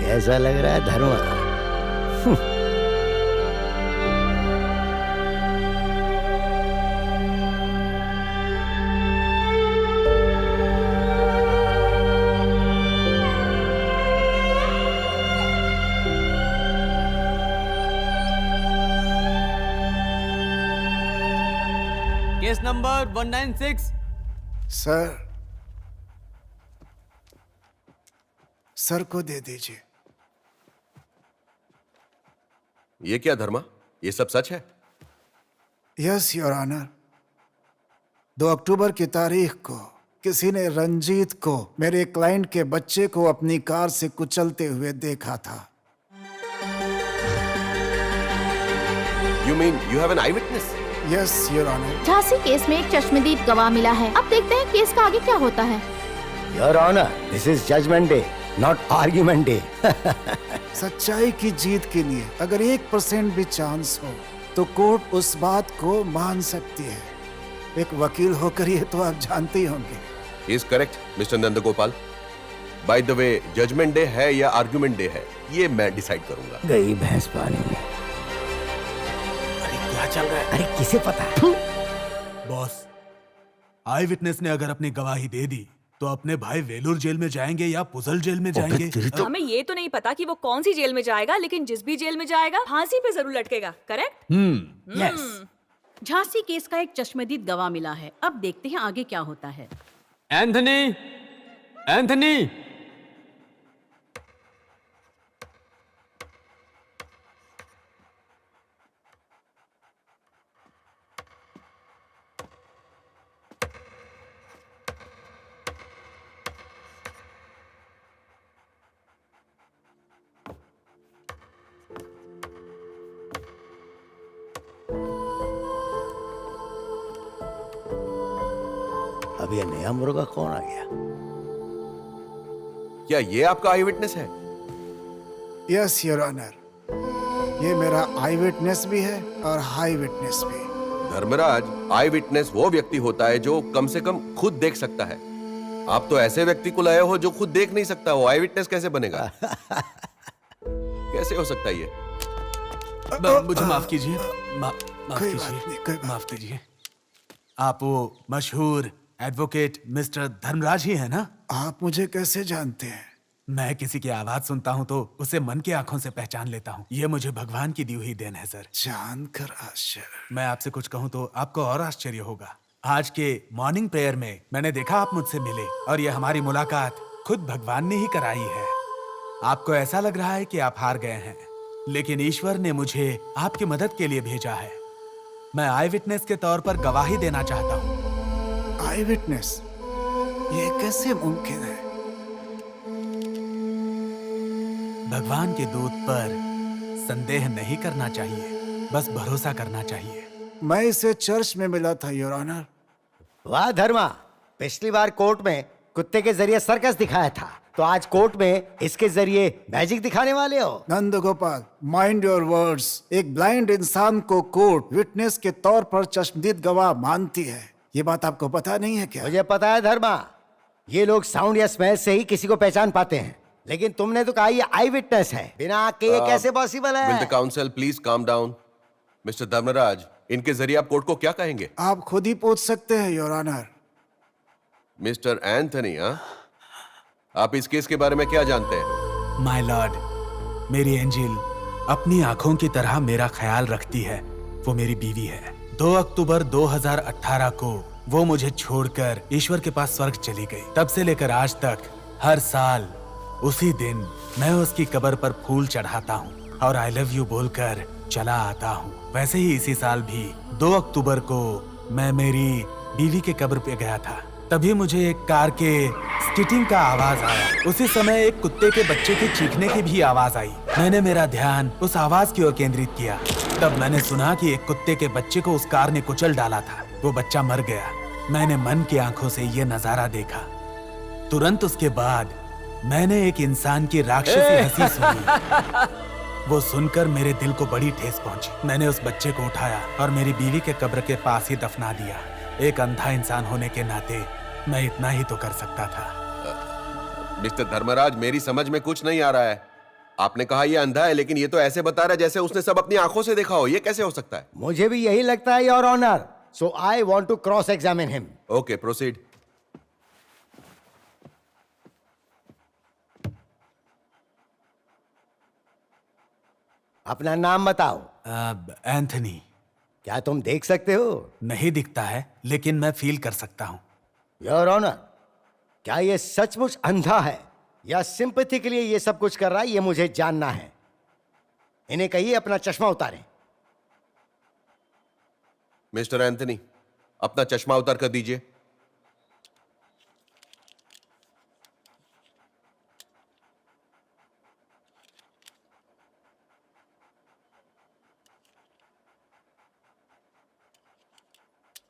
कैसा लग रहा है धर्मा? Case number 196। सर को दे दीजिए। ये क्या धर्मा, ये सब सच है? Yes your honour. 2 अक्टूबर की तारीख को किसी ने रंजीत को, मेरे क्लाइंट के बच्चे को, अपनी कार से कुचलते हुए देखा था। You mean you have an eyewitness? Yes your honour. Jhansi case में एक चश्मदीद गवाह मिला है। अब देखते हैं केस का आगे क्या होता है। Your honour, this is judgement day, not argument day. सच्चाई की जीत के लिए अगर 1% भी चांस हो तो कोर्ट उस बात को मान सकती है। एक वकील होकर ये तो आप जानते ही होंगे। He is correct, mister Nandagopal. By the way, judgement day है या आर्गुमेंट डे है, ये मैं डिसाइड करूंगा। गई भैंस पानी में। अरे क्या चल रहा है? अरे किसे पता? बॉस, आई विटनेस ने अगर अपनी गवाही दे दी तो अपने भाई वेलूर जेल में जाएंगे या पुजल जेल में जाएंगे? हमें ये तो नहीं पता कि वो कौन सी जेल में जाएगा, लेकिन जिस भी जेल में जाएगा फांसी पे जरूर लटकेगा। करेक्ट? यस। झांसी केस का एक चश्मदीद गवाह मिला है। अब देखते हैं आगे क्या होता है। एंथनी, एंथनी, अब ये नया मुर्गा कौन आ गया? क्या ये आपका आई विटनेस है? यस योर ऑनर, ये मेरा आई विटनेस भी है और हाई विटनेस भी। धर्मराज, आई विटनेस वो व्यक्ति होता है जो कम से कम खुद देख सकता है। आप तो ऐसे व्यक्ति को लाए हो जो खुद देख नहीं सकता। वो आई विटनेस कैसे बनेगा? कैसे हो सकता है ये? मुझे माफ कीजिए, माफ कोई बात नहीं, कीजिए, कोई बात माफ कीजिए। आप वो मशहूर एडवोकेट मिस्टर धर्मराज ही है ना? आप मुझे कैसे जानते हैं? मैं किसी की आवाज सुनता हूँ तो उसे मन की आंखों से पहचान लेता हूँ। ये मुझे भगवान की दी हुई देन है सर। जानकर आश्चर्य। मैं आपसे कुछ कहूँ तो आपको और आश्चर्य होगा। आज के मॉर्निंग प्रेयर में मैंने देखा आप मुझसे मिले और ये हमारी मुलाकात खुद भगवान ने ही कराई है। आपको ऐसा लग रहा है कि आप हार गए हैं, लेकिन ईश्वर ने मुझे आपकी मदद के लिए भेजा है। मैं आई विटनेस के तौर पर गवाही देना चाहता हूँ। आई विटनेस? ये कैसे मुमकिन है? भगवान के दूत पर संदेह नहीं करना चाहिए, बस भरोसा करना चाहिए। मैं इसे चर्च में मिला था योर ऑनर। वाह धर्मा, पिछली बार कोर्ट में कुत्ते के जरिए सर्कस दिखाया था, तो आज कोर्ट में इसके जरिए मैजिक दिखाने वाले हो। Nand Gopal, mind your words. एक ब्लाइंड इंसान को कोर्ट विटनेस के तौर पर चश्मदीद गवाह मानती है। ये बात आपको पता नहीं है क्या? मुझे पता है धर्मा, ये लोग साउंड या स्मेल से ही किसी को पहचान पाते हैं, लेकिन तुमने तो कहा ये आई विटनेस है। बिना आँख के ये कैसे पॉसिबल है? Will the counsel please calm down. Mister Dharmaraj, इनके जरिए आप कोर्ट को क्या कहेंगे? आप खुद ही पूछ सकते हैं योर ऑनर। मिस्टर एंथनी, हाँ? आप इस केस के बारे में क्या जानते हैं? माय लॉर्ड, मेरी एंजिल अपनी आंखों की तरह मेरा ख्याल रखती है। वो मेरी बीवी है। 2 अक्टूबर 2018 को वो मुझे छोड़कर ईश्वर के पास स्वर्ग चली गई। तब से लेकर आज तक हर साल उसी दिन मैं उसकी कब्र पर फूल चढ़ाता हूँ और आई लव यू बोलकर चला आता हूँ। वैसे ही इसी साल भी 2 अक्टूबर को मैं मेरी बीवी के कब्र पे गया था। तभी मुझे एक कार के स्किटिंग का आवाज आया। उसी समय एक कुत्ते के बच्चे के चीखने की भी आवाज आई। मैंने मेरा ध्यान उस आवाज की ओर केंद्रित किया। तब मैंने सुना कि एक कुत्ते के बच्चे को उस कार ने कुचल डाला था। वो बच्चा मर गया। मैंने मन की आंखों से ये नजारा देखा। तुरंत उसके बाद मैंने एक इंसान की राक्षसी हंसी सुनी। वो सुनकर मेरे दिल को बड़ी ठेस पहुंची। मैंने उस बच्चे को उठाया और मेरी बीवी के कब्र के पास ही दफना दिया। एक अंधा इंसान होने के नाते मैं इतना ही तो कर सकता था। मिस्टर धर्मराज, मेरी समझ में कुछ नहीं आ रहा है। आपने कहा ये अंधा है, लेकिन ये तो ऐसे बता रहा है जैसे उसने सब अपनी आंखों से देखा हो। ये कैसे हो सकता है? मुझे भी यही लगता है your honour. So I want to cross examine him. Okay, proceed. अपना नाम बताओ। एंथनी। क्या तुम देख सकते हो? नहीं दिखता है, लेकिन मैं फील कर सकता हूँ। योर ऑनर, क्या ये सचमुच अंधा है या सिंपैथी के लिए ये सब कुछ कर रहा है? ये मुझे जानना है। इन्हें कहिए अपना चश्मा उतारें। मिस्टर एंथनी, अपना चश्मा उतार कर दीजिए।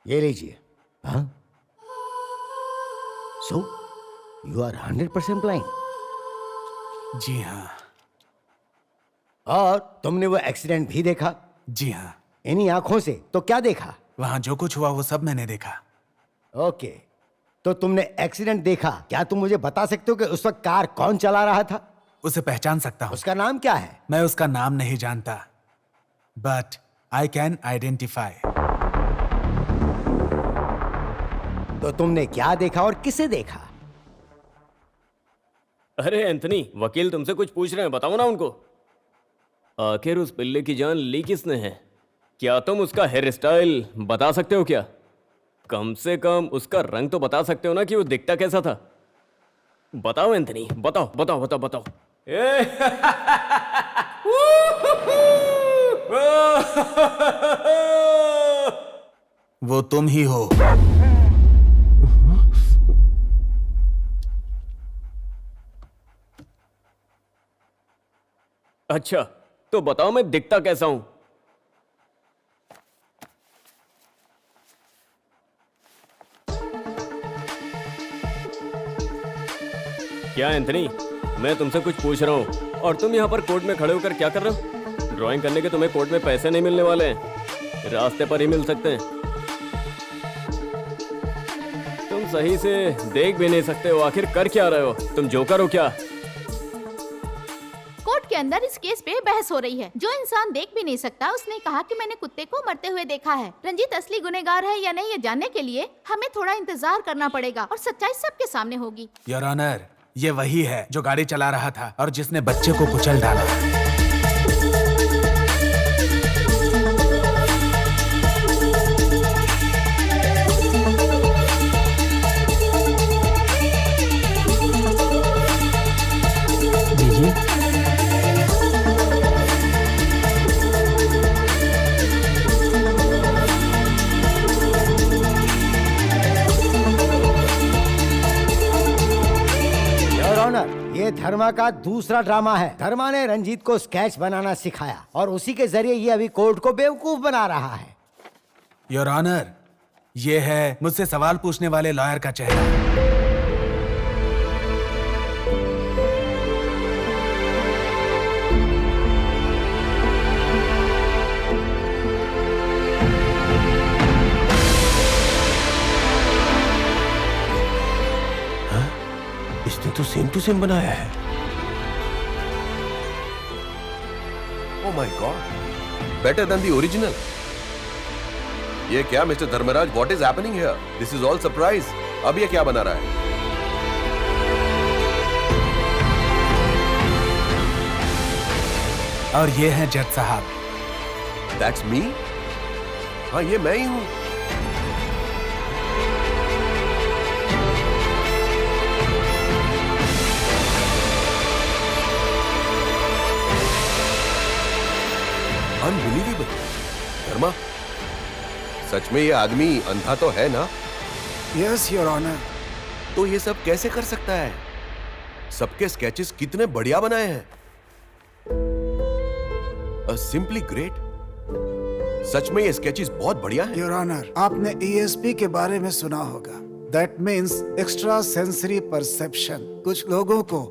ये लीजिए। हाँ? So, you are 100% blind? जी हाँ। और तुमने वो एक्सीडेंट भी देखा? जी हाँ। इन्हीं आंखों से? तो क्या देखा? वहां जो कुछ हुआ वो सब मैंने देखा। ओके, तो तुमने एक्सीडेंट देखा। क्या तुम मुझे बता सकते हो कि उस वक्त कार कौन चला रहा था? उसे पहचान सकता हूँ। उसका नाम क्या है? मैं उसका नाम नहीं जानता, बट आई कैन आइडेंटिफाई। तो तुमने क्या देखा और किसे देखा? अरे एंथनी, वकील तुमसे कुछ पूछ रहे हैं, बताओ ना उनको। आखिर उस पिल्ले की जान ली किसने है? क्या तुम उसका हेयर स्टाइल बता सकते हो क्या? कम से कम उसका रंग तो बता सकते हो ना कि वो दिखता कैसा था? बताओ एंथनी, बताओ बताओ बताओ बताओ। वो तुम ही हो। अच्छा, तो बताओ मैं दिखता कैसा हूं? क्या एंथनी, मैं तुमसे कुछ पूछ रहा हूं और तुम यहां पर कोर्ट में खड़े होकर क्या कर रहे हो? ड्राइंग करने के तुम्हें कोर्ट में पैसे नहीं मिलने वाले हैं, रास्ते पर ही मिल सकते हैं। तुम सही से देख भी नहीं सकते हो। आखिर कर क्या रहे हो? तुम जोकर हो क्या? कोर्ट के अंदर इस केस पे बहस हो रही है। जो इंसान देख भी नहीं सकता उसने कहा कि मैंने कुत्ते को मरते हुए देखा है। रंजीत असली गुनहगार है या नहीं ये जानने के लिए हमें थोड़ा इंतजार करना पड़ेगा और सच्चाई सबके सामने होगी। योर ऑनर, ये वही है जो गाड़ी चला रहा था और जिसने बच्चे को कुचल डाला। ये धर्मा का दूसरा ड्रामा है। धर्मा ने रंजीत को स्केच बनाना सिखाया और उसी के जरिए ये अभी कोर्ट को बेवकूफ बना रहा है। योर ऑनर, ये है मुझसे सवाल पूछने वाले लॉयर का चेहरा। इसने तो सेम टू सेम बनाया है। Oh my god, better than the original. ये क्या mister Dharmaraj, what is happening here? This is all surprise. अब ये क्या बना रहा है? और ये हैं जज साहब। That's me? हाँ, ये मैं ही हूँ। अनबिलीवेबल। धर्मा, सच में ये आदमी अंधा तो है ना? Yes your honour. तो ये सब कैसे कर सकता है? सबके स्केचेस कितने बढ़िया बनाए हैं। Simply great. सच में ये स्केचेस बहुत बढ़िया हैं। योर ऑनर, आपने ESP के बारे में सुना होगा। That means extra sensory perception. कुछ लोगों को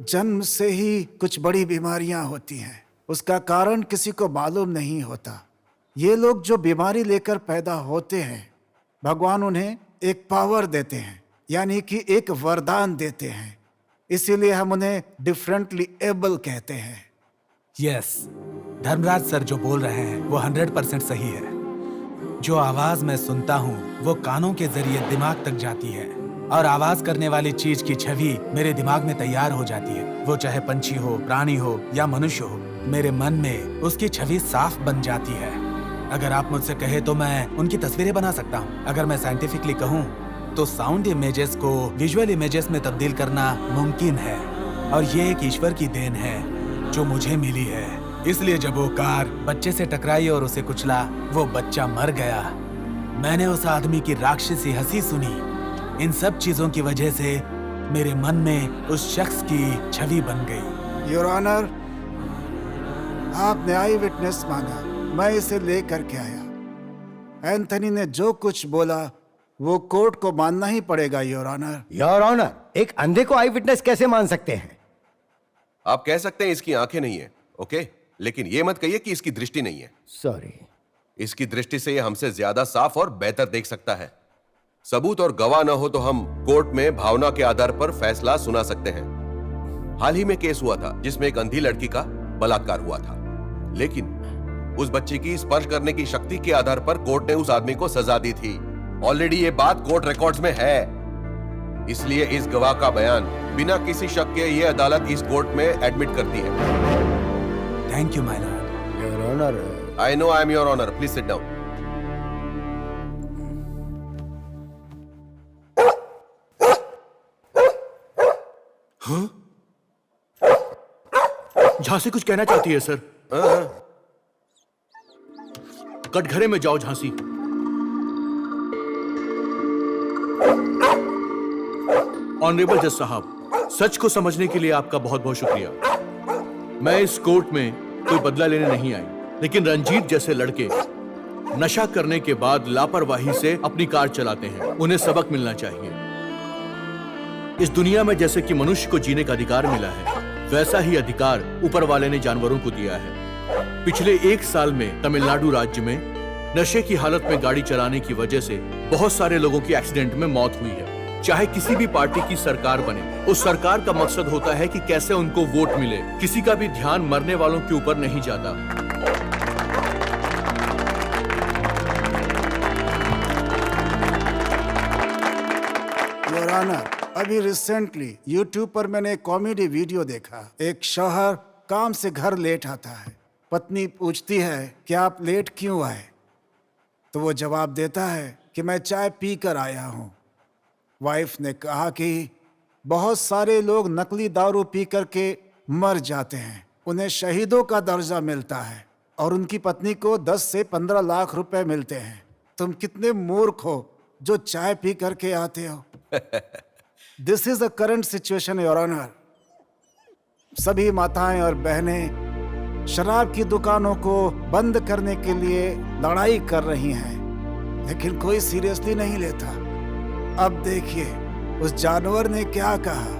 जन्म से ही कुछ बड़ी बीमारियां होती हैं, उसका कारण किसी को मालूम नहीं होता। ये लोग जो बीमारी लेकर पैदा होते हैं, भगवान उन्हें एक पावर देते हैं, यानी कि एक वरदान देते हैं। इसीलिए हम उन्हें डिफरेंटली एबल कहते हैं। यस, धर्मराज सर जो बोल रहे हैं वो 100% सही है। जो आवाज मैं सुनता हूँ वो कानों के जरिए दिमाग तक जाती है और आवाज करने वाली चीज की छवि मेरे दिमाग में तैयार हो जाती है। वो चाहे पंछी हो, प्राणी हो या मनुष्य हो, मेरे मन में उसकी छवि साफ बन जाती है। अगर आप मुझसे कहे तो मैं उनकी तस्वीरें बना सकता हूँ। अगर मैं साइंटिफिकली कहूँ तो साउंड इमेजेस को विजुअल इमेजेस में तब्दील करना मुमकिन है और ये एक ईश्वर की देन है जो मुझे मिली है। इसलिए जब वो कार बच्चे से टकराई और उसे कुचला, वो बच्चा मर गया। मैंने उस आदमी की राक्षसी हंसी सुनी। इन सब चीजों की वजह से मेरे मन में उस शख्स की छवि बन गई। योर ऑनर, आपने आई विटनेस मांगा, मैं इसे लेकर के आया। एंथनी ने जो कुछ बोला वो कोर्ट को मानना ही पड़ेगा। Your honour. योर ऑनर, एक अंधे को आई विटनेस कैसे मान सकते हैं? आप कह सकते हैं इसकी आंखें नहीं है, ओके, लेकिन ये मत कहिए कि इसकी दृष्टि नहीं है। सॉरी। इसकी दृष्टि से ये हमसे ज्यादा साफ और बेहतर देख सकता है। सबूत और गवाह न हो तो हम कोर्ट में भावना के आधार पर फैसला सुना सकते हैं। हाल ही में केस हुआ था जिसमें एक अंधी लड़की का बलात्कार हुआ था, लेकिन उस बच्ची की स्पर्श करने की शक्ति के आधार पर कोर्ट ने उस आदमी को सजा दी थी। ऑलरेडी ये बात कोर्ट रिकॉर्ड्स में है। इसलिए इस गवाह का बयान बिना किसी शक के ये अदालत इस कोर्ट में एडमिट करती है। Thank you my lord. Your honour. I know I am your honour, please sit down. Jhansi कुछ कहना चाहती है सर। कटघरे में जाओ झांसी। ऑनरेबल जज साहब, सच को समझने के लिए आपका बहुत बहुत शुक्रिया। मैं इस कोर्ट में कोई बदला लेने नहीं आई, लेकिन रंजीत जैसे लड़के नशा करने के बाद लापरवाही से अपनी कार चलाते हैं, उन्हें सबक मिलना चाहिए। इस दुनिया में जैसे कि मनुष्य को जीने का अधिकार मिला है, वैसा ही अधिकार ऊपर वाले ने जानवरों को दिया है। पिछले 1 साल में तमिलनाडु राज्य में नशे की हालत में गाड़ी चलाने की वजह से बहुत सारे लोगों की एक्सीडेंट में मौत हुई है। चाहे किसी भी पार्टी की सरकार बने, उस सरकार का मकसद होता है कि कैसे उनको वोट मिले। किसी का भी ध्यान मरने वालों के ऊपर नहीं जाता। योर ऑनर, अभी रिसेंटली YouTube पर मैंने एक कॉमेडी वीडियो देखा। एक शौहर काम से घर लेट आता है। पत्नी पूछती है कि आप लेट क्यों आए, तो वो जवाब देता है कि मैं चाय पी कर आया हूँ। वाइफ ने कहा कि बहुत सारे लोग नकली दारू पी करके मर जाते हैं, उन्हें शहीदों का दर्जा मिलता है और उनकी पत्नी को 10 से 15 लाख रुपए मिलते हैं। तुम कितने मूर्ख हो जो चाय पी करके आते हो। This is the current situation your honour. सभी माताएं और बहनें शराब की दुकानों को बंद करने के लिए लड़ाई कर रही हैं, लेकिन कोई सीरियसली नहीं लेता। अब देखिए उस जानवर ने क्या कहा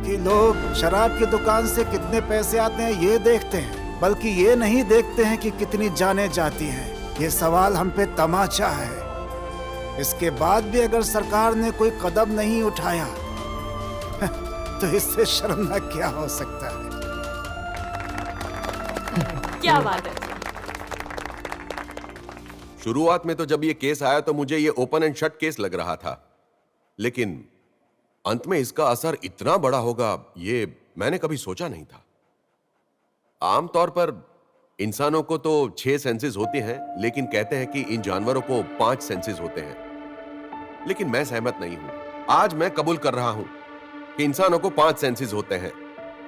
कि लोग शराब की दुकान से कितने पैसे आते हैं ये देखते हैं, बल्कि ये नहीं देखते हैं कि कितनी जानें जाती हैं। ये सवाल हम पे तमाचा है। इसके बाद भी अगर सरकार ने कोई कदम नहीं उठाया तो इससे शर्मनाक क्या हो सकता है। क्या बात है। शुरुआत में तो जब ये केस आया तो मुझे ये ओपन एंड शट केस लग रहा था, लेकिन अंत में इसका असर इतना बड़ा होगा ये मैंने कभी सोचा नहीं था। आमतौर पर इंसानों को तो 6 सेंसेस होते हैं, लेकिन कहते हैं कि इन जानवरों को 5 सेंसेस होते हैं। लेकिन मैं सहमत नहीं हूं। आज मैं कबूल कर रहा हूं कि इंसानों को 5 सेंसेस होते हैं,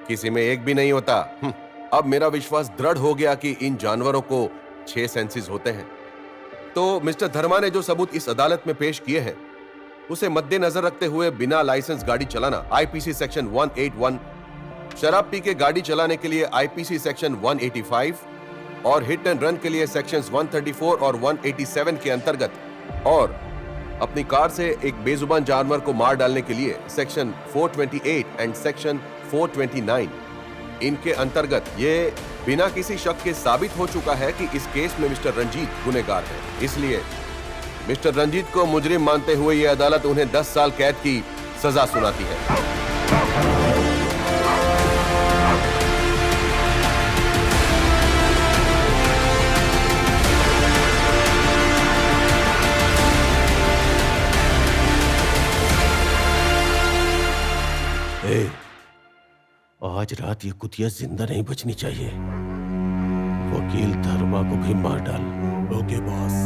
किसी में एक भी नहीं होता। अब मेरा विश्वास दृढ़ हो गया कि इन जानवरों को 6 सेंसेस होते हैं। तो मिस्टर धर्मा ने जो सबूत इस अदालत में पेश किए हैं उसे मद्देनजर रखते हुए बिना लाइसेंस गाड़ी चलाना आईपीसी सेक्शन 181, शराब पी के गाड़ी चलाने के लिए आईपीसी सेक्शन 185 और हिट एंड रन के लिए सेक्शंस 134 और 187 के अंतर्गत, और अपनी कार से एक बेजुबान जानवर को मार डालने के लिए सेक्शन 428 एंड सेक्शन 429 इनके अंतर्गत ये बिना किसी शक के साबित हो चुका है कि इस केस में मिस्टर रंजीत गुनहगार है। इसलिए मिस्टर रंजीत को मुजरिम मानते हुए ये अदालत उन्हें 10 साल कैद की सजा सुनाती है। आज रात ये कुतिया जिंदा नहीं बचनी चाहिए। वकील धर्मा को भी मार डाल। Okay boss.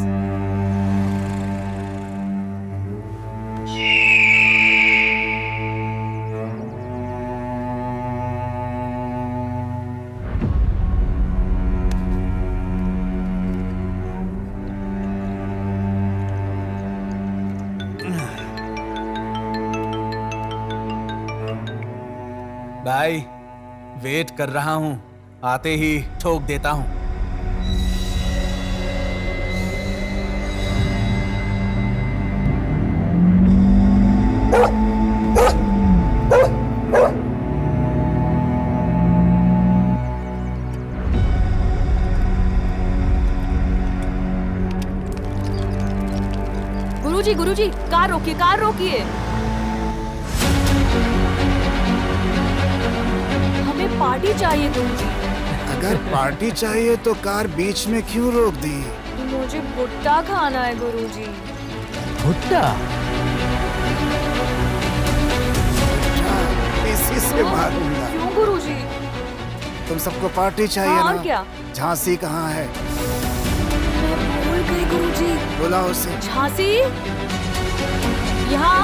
भाई वेट कर रहा हूं, आते ही ठोक देता हूं। गुरुजी, कार रोकिए, कार रोकिए। हमें पार्टी चाहिए गुरुजी। अगर पार्टी चाहिए तो कार बीच में क्यों रोक दी? मुझे भुट्टा खाना है गुरुजी। भुट्टा? इसी से मारूंगा। क्यों गुरुजी? तुम सबको पार्टी चाहिए हाँ, ना? क्या? झांसी कहाँ है? मैं भूल गई गुरुजी। बुलाओ उसे। झांसी? यहाँ?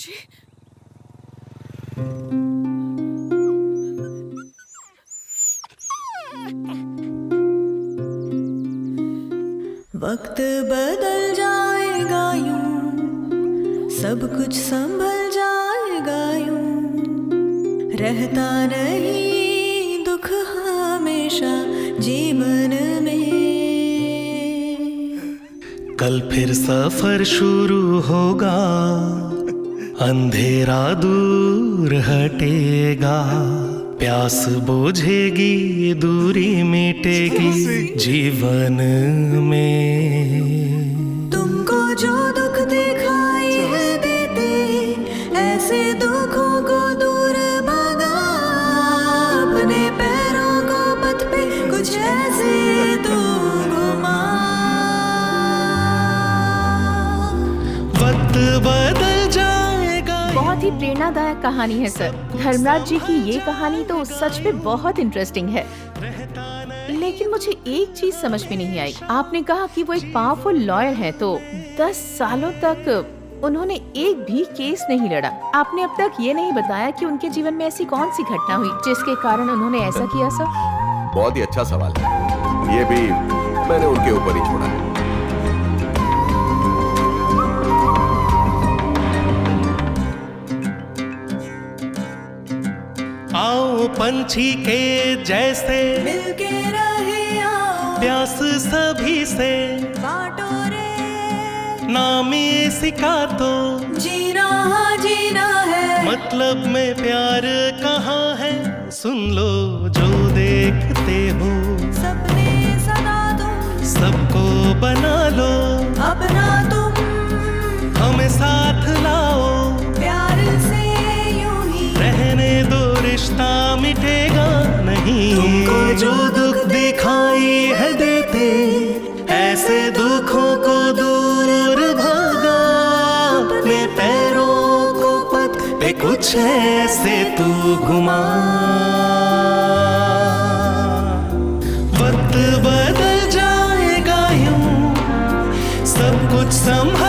जी वक्त बदल जाएगा यूं, सब कुछ संभल जाएगा यूं, रहता नहीं दुख हमेशा जीवन में। कल फिर सफर शुरू होगा, अंधेरा दूर हटेगा, प्यास बुझेगी, दूरी मिटेगी जीवन में। तुमको जो दुख दिखाई है देते, ऐसे दुखों को दूर भगा, अपने पैरों को पथ पे कुछ ऐसे तू घुमा। वक्त बदल जाएगा। बहुत ही प्रेरणादायक कहानी है सर। धर्मराज जी की ये कहानी तो सच में बहुत इंटरेस्टिंग है, लेकिन मुझे एक चीज समझ में नहीं आई। आपने कहा कि वो एक पावरफुल लॉयर हैं, तो 10 सालों तक उन्होंने एक भी केस नहीं लड़ा। आपने अब तक ये नहीं बताया कि उनके जीवन में ऐसी कौन सी घटना हुई जिसके कारण उन्होंने ऐसा किया सर? बहुत ही अच्छा सवाल है, ये भी मैंने उनके ऊपर ही छोड़ा है। आओ पंछी के जैसे मिलके रहे आओ, प्यास सभी से बांटो रे, नाम ये सिखा तो जीना हाँ जीना है। मतलब में प्यार कहाँ है, सुन लो जो देखते हो, सपने सदा तुम सबको बना लो अपना, तुम हमें साथ लाओ, प्यार से यूं ही रहने दो, रिश्ता मिटेगा नहीं। तुमको जो दुख दिखाई है देते, ऐसे दुखों को दूर भगा, अपने पैरों को पथ पे कुछ ऐसे तू घुमा। वक्त बदल जाएगा यूं, सब कुछ संभल